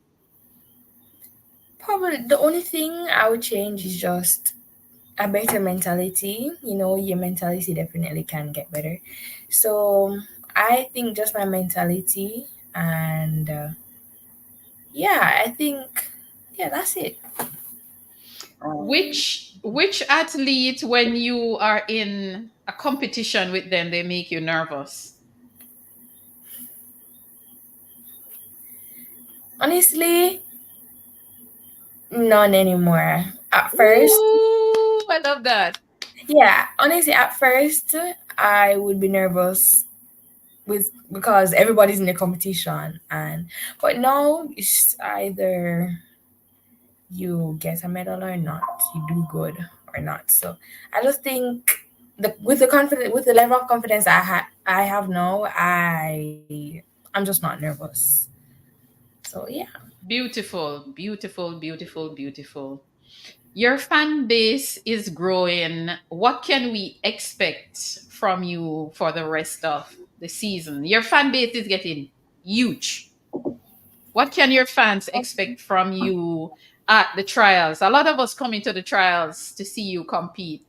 Probably the only thing I would change is just a better mentality. You know, your mentality definitely can get better. So I think just my mentality, and yeah, I think yeah, that's it. Which athlete, when you are in a competition with them, they make you nervous? Honestly, none anymore. At first, Ooh, I love that. yeah, honestly, at first I would be nervous with because everybody's in the competition, and but now it's either you get a medal or not, you do good or not. So I just think with the confidence, with the level of confidence I have now, I'm just not nervous. So yeah. Beautiful, beautiful, beautiful, beautiful. Your fan base is growing. What can we expect from you for the rest of the season? Your fan base is getting huge. What can your fans expect from you at the trials? A lot of us come into the trials to see you compete.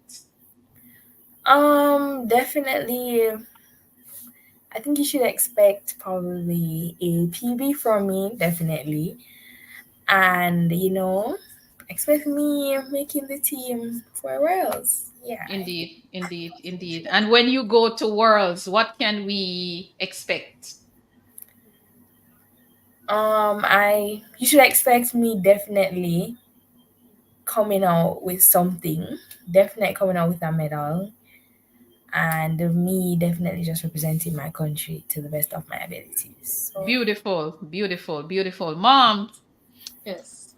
Definitely. I think you should expect probably a PB from me, definitely, and expect me making the team for Wales. Yeah. Indeed, indeed, indeed. And when you go to Worlds, what can we expect? I you should expect me definitely coming out with something, definitely coming out with a medal, and me definitely just representing my country to the best of my abilities. So, Beautiful, beautiful, beautiful. Mom, Yes.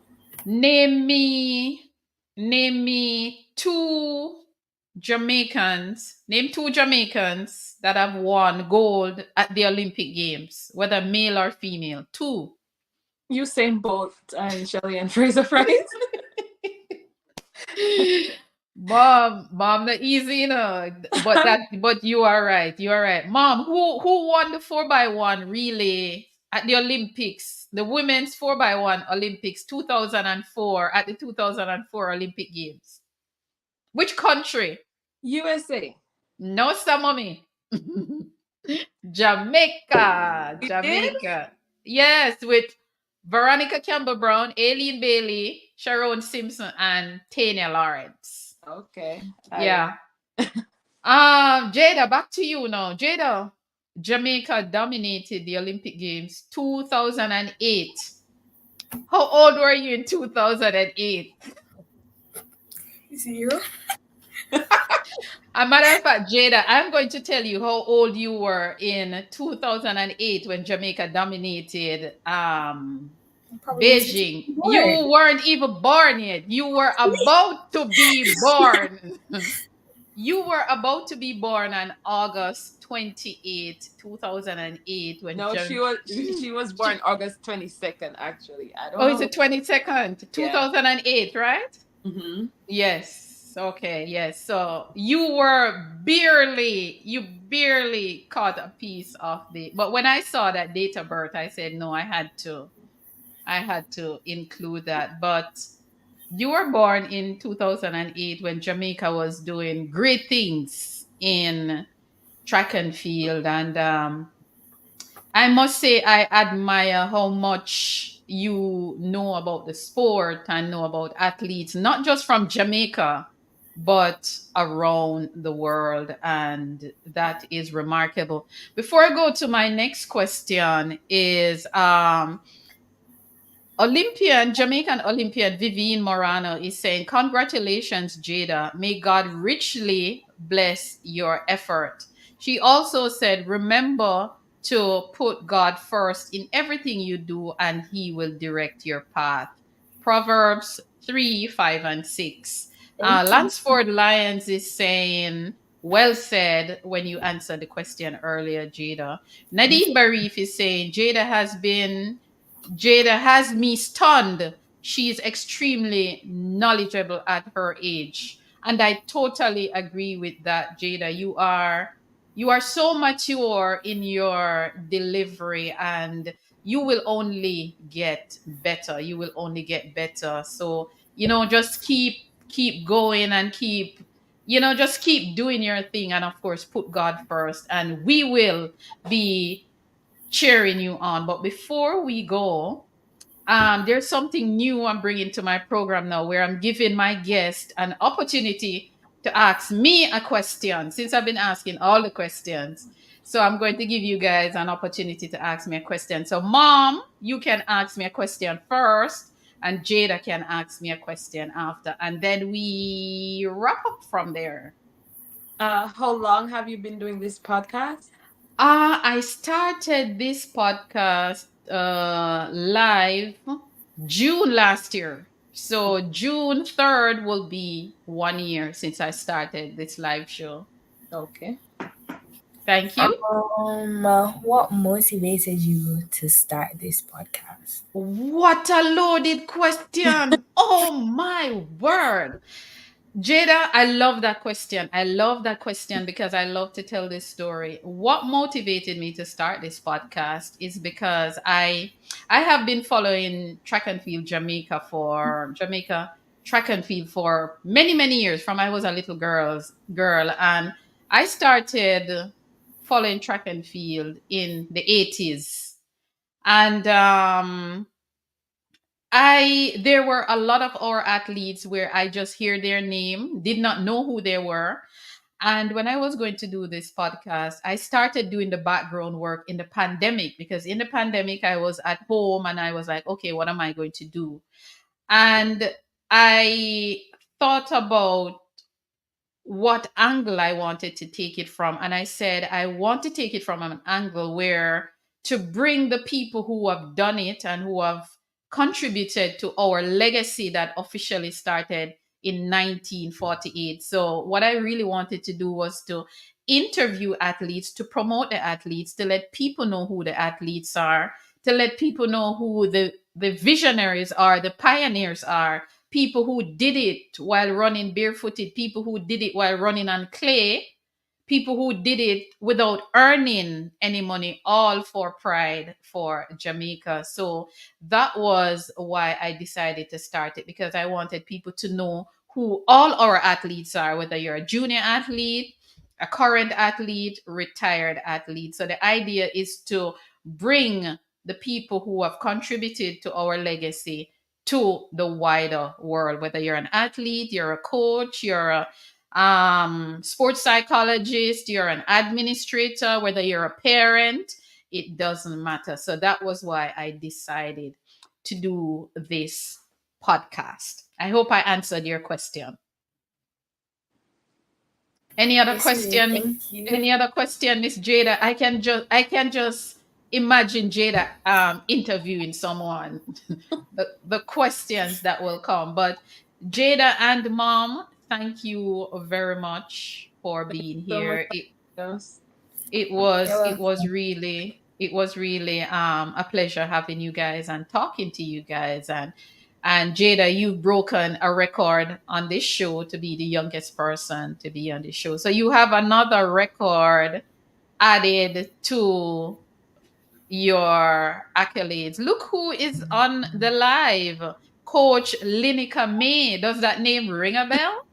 name me name me two Jamaicans that have won gold at the Olympic Games, whether male or female. Two. Usain Bolt and Shelly and Fraser Price. Mom, not easy, you know. But you are right. You are right. Mom, who won the 4x1 relay at the Olympics? The women's 4x1 Olympics 2004 at the 2004 Olympic Games. Which country? USA. No, sir, mommy. Jamaica. We did? Jamaica. Yes, with Veronica Campbell Brown, Aileen Bailey, Sharon Simpson, and Tanya Lawrence. Okay. Yeah. Jada, back to you now. Jada, Jamaica dominated the Olympic Games 2008. How old were you in 2008? 0. A matter of fact, Jada, I'm going to tell you how old you were in 2008 when Jamaica dominated Probably wasn't Beijing. born. You weren't even born yet. You were about to be born. You were about to be born on August 28, 2008 when No, she was born August 22nd, actually. I don't Oh, know. it's the 22nd, Yeah. 2008, right? Mm-hmm. Yes. Okay. Yes. So you barely caught a piece of the. But when I saw that date of birth, I said no. I had to include that. But you were born in 2008 when Jamaica was doing great things in track and field, and I must say I admire how much you know about the sport and know about athletes, not just from Jamaica, but around the world. And that is remarkable. Before I go to my next question is Jamaican Olympian Vivienne Morano is saying, congratulations, Jada. May God richly bless your effort. She also said, remember to put God first in everything you do, and He will direct your path. Proverbs 3, 5, and 6. Thank you. Lansford Lyons is saying, well said when you answered the question earlier, Jada. Nadine Barif is saying, Jada has me stunned. She is extremely knowledgeable at her age. And I totally agree with that, Jada. You are so mature in your delivery, and you will only get better. You will only get better. So, just keep going and just keep doing your thing, and of course put God first, and we will be cheering you on. But before we go, there's something new I'm bringing to my program now, where I'm giving my guest an opportunity to ask me a question, since I've been asking all the questions. So I'm going to give you guys an opportunity to ask me a question. So, Mom, you can ask me a question first, and Jada can ask me a question after, and then we wrap up from there. How long have you been doing this podcast? I started this podcast live June last year. So June 3rd will be 1 year since I started this live show. Okay. Thank you. What motivated you to start this podcast? What a loaded question. Oh my word. Jada, I love that question. I love that question because I love to tell this story. What motivated me to start this podcast is because I have been following Jamaica track and field for many, many years, from I was a little girl, and I started following track and field in the 80s. And there were a lot of our athletes where I just hear their name, did not know who they were. And when I was going to do this podcast, I started doing the background work in the pandemic, because in the pandemic I was at home and I was like, okay, what am I going to do? And I thought about what angle I wanted to take it from. And I said, I want to take it from an angle where to bring the people who have done it and who have contributed to our legacy that officially started in 1948. So, what I really wanted to do was to interview athletes, to promote the athletes, to let people know who the athletes are, to let people know who the visionaries are, the pioneers are, people who did it while running barefooted, people who did it while running on clay, people who did it without earning any money, all for pride for Jamaica. So that was why I decided to start it, because I wanted people to know who all our athletes are, whether you're a junior athlete, a current athlete, retired athlete. So the idea is to bring the people who have contributed to our legacy to the wider world, whether you're an athlete, you're a coach, you're a sports psychologist, you're an administrator, whether you're a parent, it doesn't matter. So that was why I decided to do this podcast. I hope I answered your question. Any other Yes, you did. question? Thank you. Any other question, Miss Jada? I can just imagine Jada interviewing someone. The questions that will come. But Jada and Mom, thank you very much for being So much here. It else. it You're was it was welcome. really it was really a pleasure having you guys and talking to you guys. And Jada, you've broken a record on this show to be the youngest person to be on the show. So you have another record added to your accolades. Look who is on the live. Coach Lineker May. Does that name ring a bell?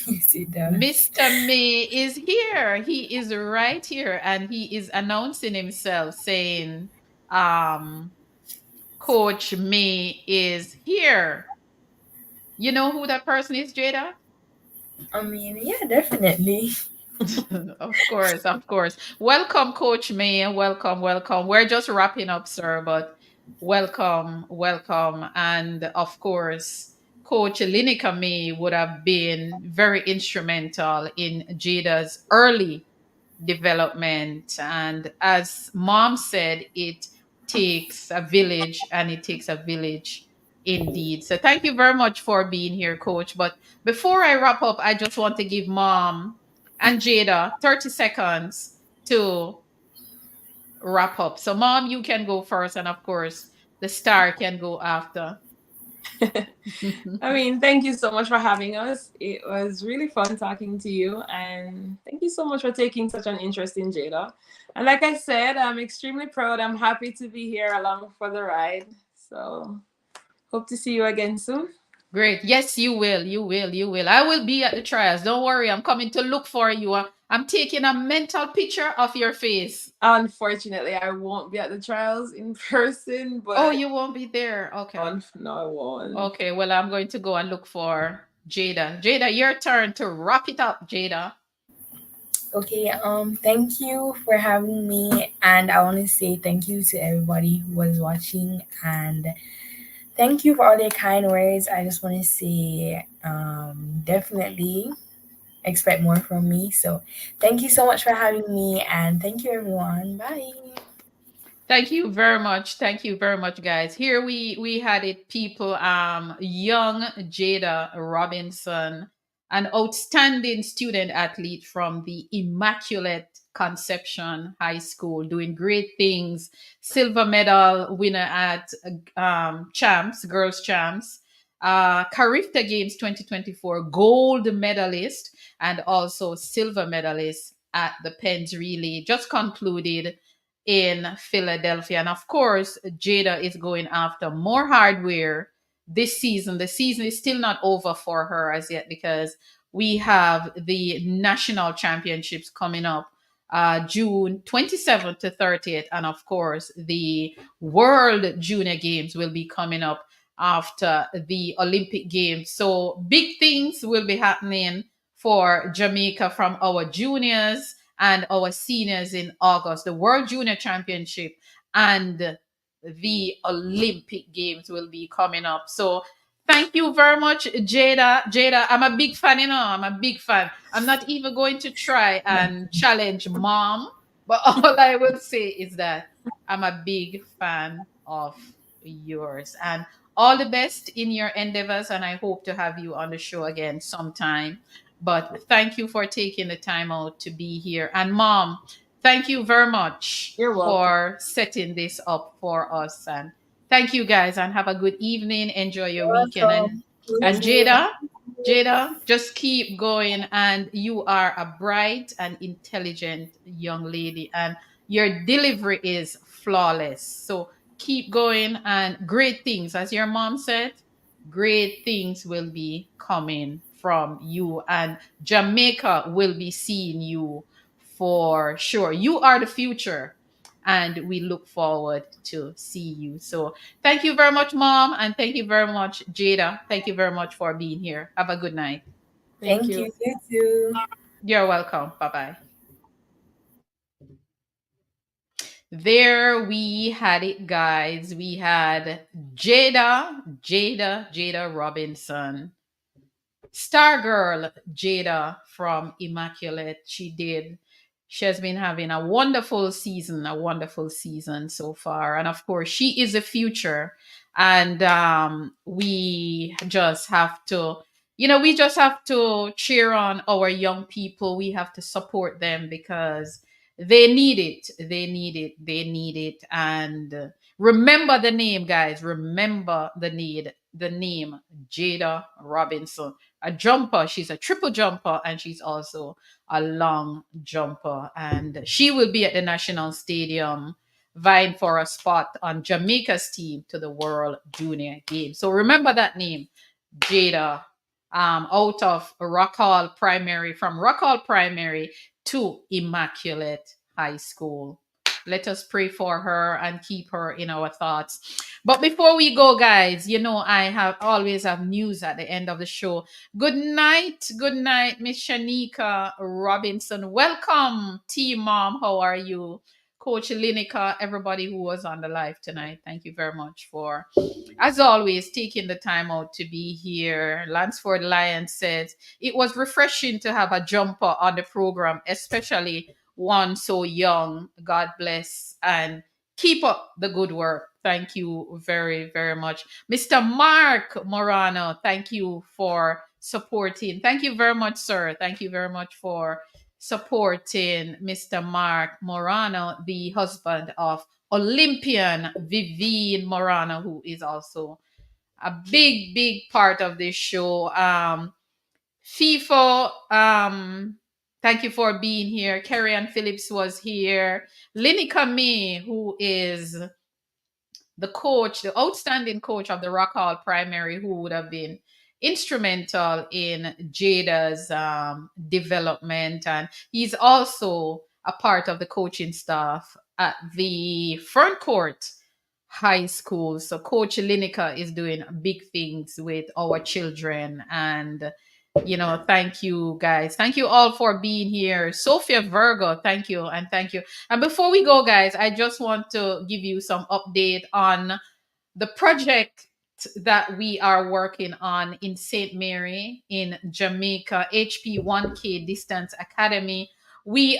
Yes, it does. Mr. May is here. He is right here and he is announcing himself saying, Coach May is here. You know who that person is, Jada? I mean, yeah, definitely. Of course, of course. Welcome, Coach May. Welcome, welcome. We're just wrapping up, sir, but welcome, welcome. And of course, Coach Lineker May would have been very instrumental in Jada's early development. And as Mom said, it takes a village, and it takes a village indeed. So thank you very much for being here, Coach. But before I wrap up, I just want to give Mom and Jada 30 seconds to wrap up. So, Mom, you can go first, and of course, the star can go after. I mean, thank you so much for having us. It was really fun talking to you, and thank you so much for taking such an interest in Jada. And like I said, I'm extremely proud. I'm happy to be here along for the ride. So, hope to see you again soon. Great. Yes, you will. You will. You will. I will be at the trials. Don't worry. I'm coming to look for you. I'm taking a mental picture of your face. Unfortunately, I won't be at the trials in person, Oh, but you won't be there. Okay. no, I won't. Okay. Well, I'm going to go and look for Jada. Jada, your turn to wrap it up, Jada. Okay, thank you for having me, and I want to say thank you to everybody who was watching, and thank you for all their kind words. I just want to say, definitely expect more from me. So, thank you so much for having me, and thank you, everyone. Bye. Thank you very much. Thank you very much, guys. Here we had it, people. Young Jada Robinson, an outstanding student athlete from the Immaculate Conception High School, doing great things. Silver medal winner at champs, girls champs. Carifta Games 2024 gold medalist, and also silver medalist at the Pens Relay. Just concluded in Philadelphia. And of course, Jada is going after more hardware this season. The season is still not over for her as yet, because we have the national championships coming up June 27th to 30th. And of course, the World Junior Games will be coming up after the Olympic Games. So big things will be happening for Jamaica from our juniors and our seniors in August. The World Junior Championship and the Olympic Games will be coming up. So thank you very much, Jada. Jada, I'm a big fan, I'm a big fan. I'm not even going to try and challenge Mom, but all I will say is that I'm a big fan of yours. And all the best in your endeavors. And I hope to have you on the show again sometime. But thank you for taking the time out to be here. And Mom, thank you very much You're welcome. for setting this up for us. And Thank you guys and have a good evening. Enjoy your You're weekend. welcome. You And too. Jada, just keep going. And you are a bright and intelligent young lady, and your delivery is flawless. So keep going, and great things, as your mom said, great things will be coming from you, and Jamaica will be seeing you for sure. You are the future, and we look forward to see you. So thank you very much, Mom, and thank you very much, Jada. Thank you very much for being here. Have a good night. Thank Thank you. you. You too. You're welcome. Bye bye. There we had it, guys. We had Jada Robinson, Star Girl Jada from Immaculate. She has been having a wonderful season so far. And of course, she is the future. And we just have to, we just have to cheer on our young people. We have to support them because they need it. They need it. They need it. And remember the name, guys. Remember the name Jada Robinson, a jumper. She's a triple jumper, and she's also a long jumper. And she will be at the National Stadium vying for a spot on Jamaica's team to the World Junior Games. So remember that name, Jada, out of from Rock Hall Primary to Immaculate High School. Let us pray for her and keep her in our thoughts. But before we go, guys, I have always have news at the end of the show. Good night, Miss Shanika Robinson. Welcome, Team Mom. How are you? Coach Lineker, everybody who was on the live tonight. Thank you very much for, as always, taking the time out to be here. Lansford Lion says it was refreshing to have a jumper on the program, especially one so young. God bless and keep up the good work. Thank you very, very much. Mr. Mark Morano, thank you for supporting. Thank you very much, sir. Thank you very much for supporting Mr. Mark Morano, the husband of Olympian Vivian Morano, who is also a big, big part of this show. FIFO, thank you for being here. Carrie Ann Phillips was here. Linica May, who is the outstanding coach of the Rock Hall Primary, who would have been instrumental in Jada's development. And he's also a part of the coaching staff at the Front Court High School. So Coach Lineker is doing big things with our children. And thank you guys. Thank you all for being here. Sophia Virgo, thank you and thank you. And before we go, guys, I just want to give you some update on the project that we are working on in St. Mary in Jamaica, HP1K Distance Academy. The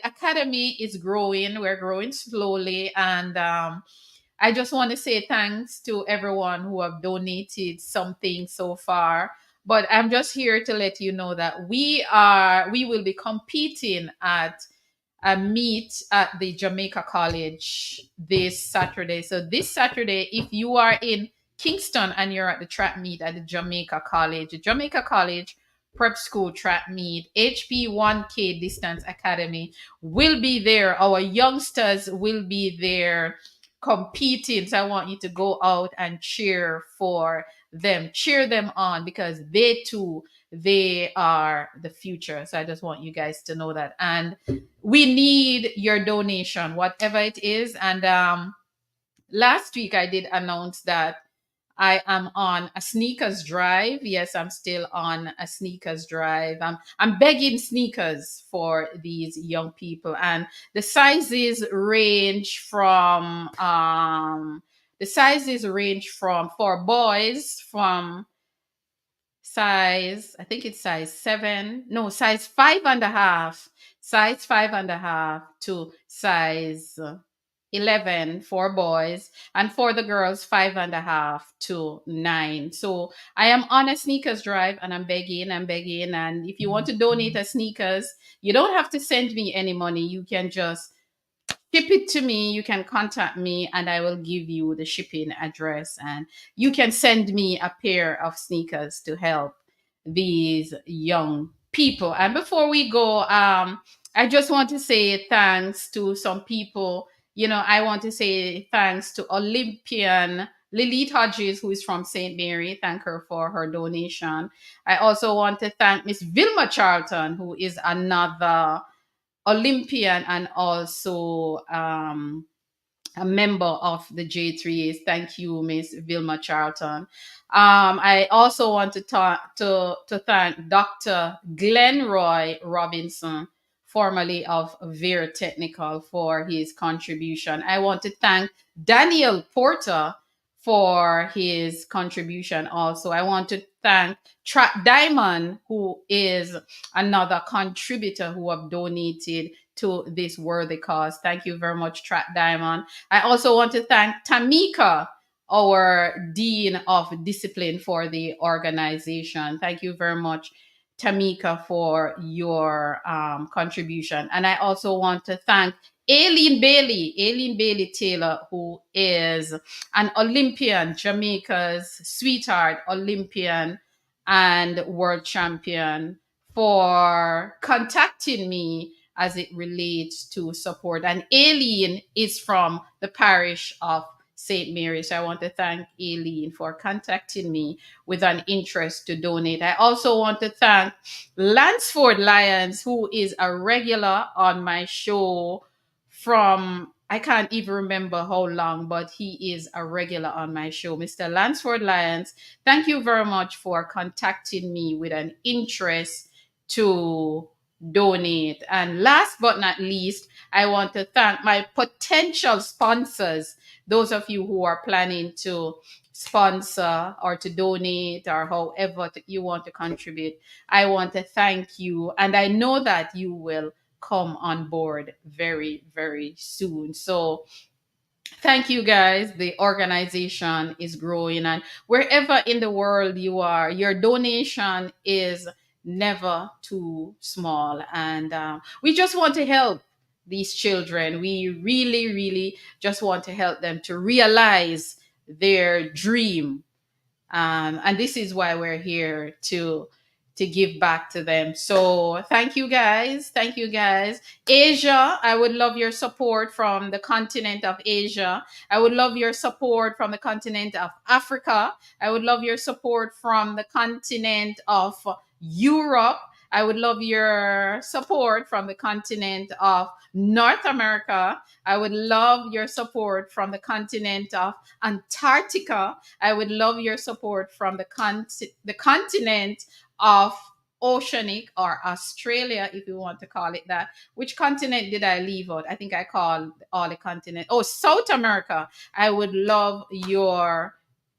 academy is growing. We're growing slowly. And I just want to say thanks to everyone who have donated something so far. But I'm just here to let you know that we will be competing at a meet at the Jamaica College this Saturday. So this Saturday, if you are in Kingston and you're at the track meet at the Jamaica College Prep School track meet, HP1K Distance Academy will be there. Our youngsters will be there competing. So I want you to go out and cheer for them. Cheer them on because they are the future. So I just want you guys to know that. And we need your donation, whatever it is. And last week I did announce that I am on a sneakers drive. Yes, I'm still on a sneakers drive. I'm begging sneakers for these young people, and the sizes range from for boys from size, I think it's size 7, no, size five and a half to size 11 for boys, and for the girls 5.5 to 9. So I am on a sneakers drive, and I'm begging. And if you want to donate a sneakers, you don't have to send me any money. You can just ship it to me, you can contact me and I will give you the shipping address, and you can send me a pair of sneakers to help these young people. And before we go, I just want to say thanks to some people. I want to say thanks to Olympian Lilith Hodges, who is from St. Mary. Thank her for her donation. I also want to thank Miss Vilma Charlton, who is another Olympian and also a member of the J3As. Thank you, Miss Vilma Charlton. I also want to thank Dr. Glenroy Robinson, formerly of Vera Technical, for his contribution. I want to thank Daniel Porter for his contribution also. I want to thank Track Diamond, who is another contributor who have donated to this worthy cause. Thank you very much, Track Diamond. I also want to thank Tamika, our Dean of Discipline for the organization. Thank you very much, Tamika, for your contribution. And I also want to thank Aileen Bailey Taylor, who is an Olympian, Jamaica's sweetheart Olympian and world champion, for contacting me as it relates to support. And Aileen is from the parish of St. Mary. So I want to thank Aileen for contacting me with an interest to donate. I also want to thank Lansford Lyons, who is a regular on my show from, I can't even remember how long, but he is a regular on my show. Mr. Lansford Lyons, thank you very much for contacting me with an interest to donate. And last but not least, I want to thank my potential sponsors, those of you who are planning to sponsor or to donate or however you want to contribute. I want to thank you, and I know that you will come on board very, very soon. So thank you guys. The organization is growing, and wherever in the world you are, your donation is never too small. And we just want to help these children. We really, really just want to help them to realize their dream, and this is why we're here to give back to them. So thank you guys. Thank you guys. Asia, I would love your support from the continent of Asia. I would love your support from the continent of Africa. I would love your support from the continent of Europe. I would love your support from the continent of North America. I would love your support from the continent of Antarctica. I would love your support from the continent of Oceanic, or Australia, if you want to call it that. Which continent did I leave out? I think I called all the continents. Oh, South America. I would love your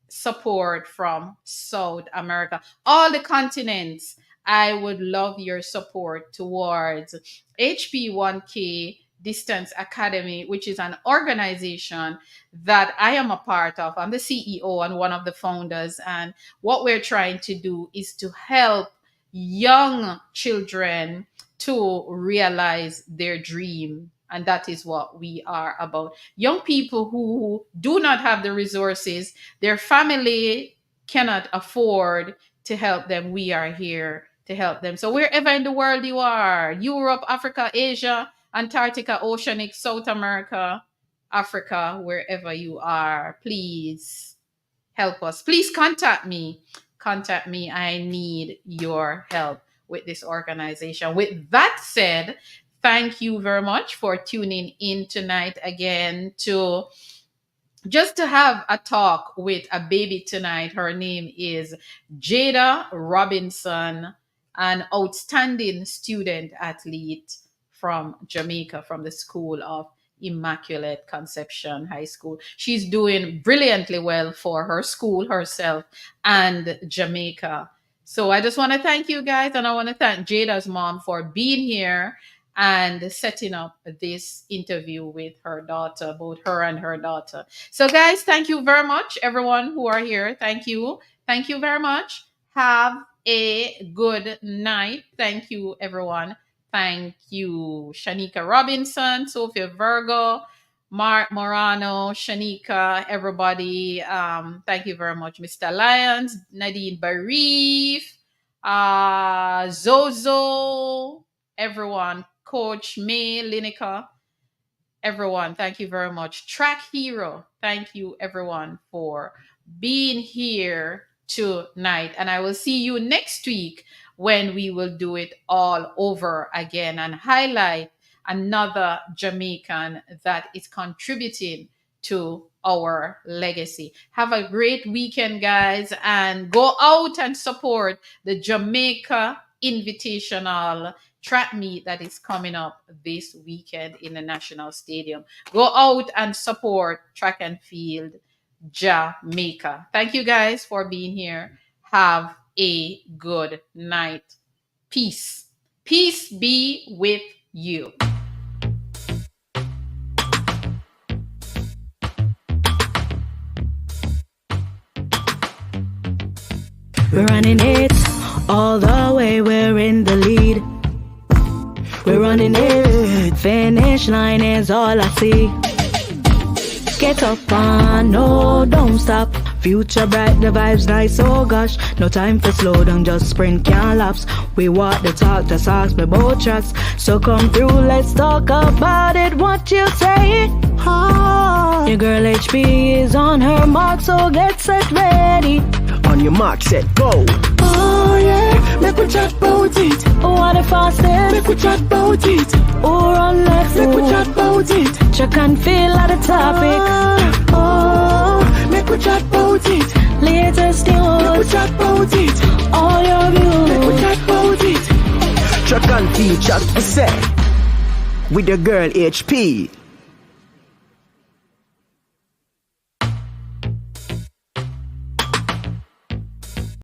support from South America. All the continents. I would love your support towards HP1K Distance Academy, which is an organization that I am a part of. I'm the CEO and one of the founders. And what we're trying to do is to help young children to realize their dream. And that is what we are about. Young people who do not have the resources, their family cannot afford to help them. We are here to help them. So wherever in the world you are, Europe, Africa, Asia, Antarctica, Oceanic, South America, Africa, wherever you are, please help us. Please contact me. Contact me. I need your help with this organization. With that said, thank you very much for tuning in tonight again just to have a talk with a baby tonight. Her name is JAEDA Robinson, an outstanding student athlete from Jamaica, from the School of Immaculate Conception High School. She's doing brilliantly well for her school, herself, and Jamaica. So I just want to thank you guys, and I want to thank JAEDA's mom for being here and setting up this interview with her daughter, both her and her daughter. So, guys, thank you very much, everyone who are here. Thank you. Thank you very much. Have a good night. Thank you, everyone. thank you, Shanika Robinson, Sophia Virgo, Mark Morano, Shanika, everybody. Thank you very much, Mr. Lyons, Nadine Barif, Zozo, everyone, Coach May, Lineker, everyone. Thank you very much. Track Hero, thank you, everyone, for being here tonight. And I will see you next week when we will do it all over again and highlight another Jamaican that is contributing to our legacy. Have a great weekend, guys, and go out and support the Jamaica Invitational track meet that is coming up this weekend in the National Stadium. Go out and support track and field Jamaica. Thank you guys for being here. Have a good night. Peace. Peace be with you. We're running it all the way, we're in the lead. We're running it, finish line is all I see. Get up on, no, don't stop. Future bright, the vibes nice, oh gosh. No time for slow down, just sprint, can't lapse. We walk the talk, just ask me both tracks. So come through, let's talk about it, what you say? Your girl HP is on her mark, so get set ready. On your mark, set, go. Oh yeah, make we chat about it. What if I said? Make we chat about it. Or on left, Make we chat about it. check and feel at the topic. Oh, make we chat about it. Latest Make we news, chat about it. all your Make we views. chat about it. Track and field chat for set. With your girl HP.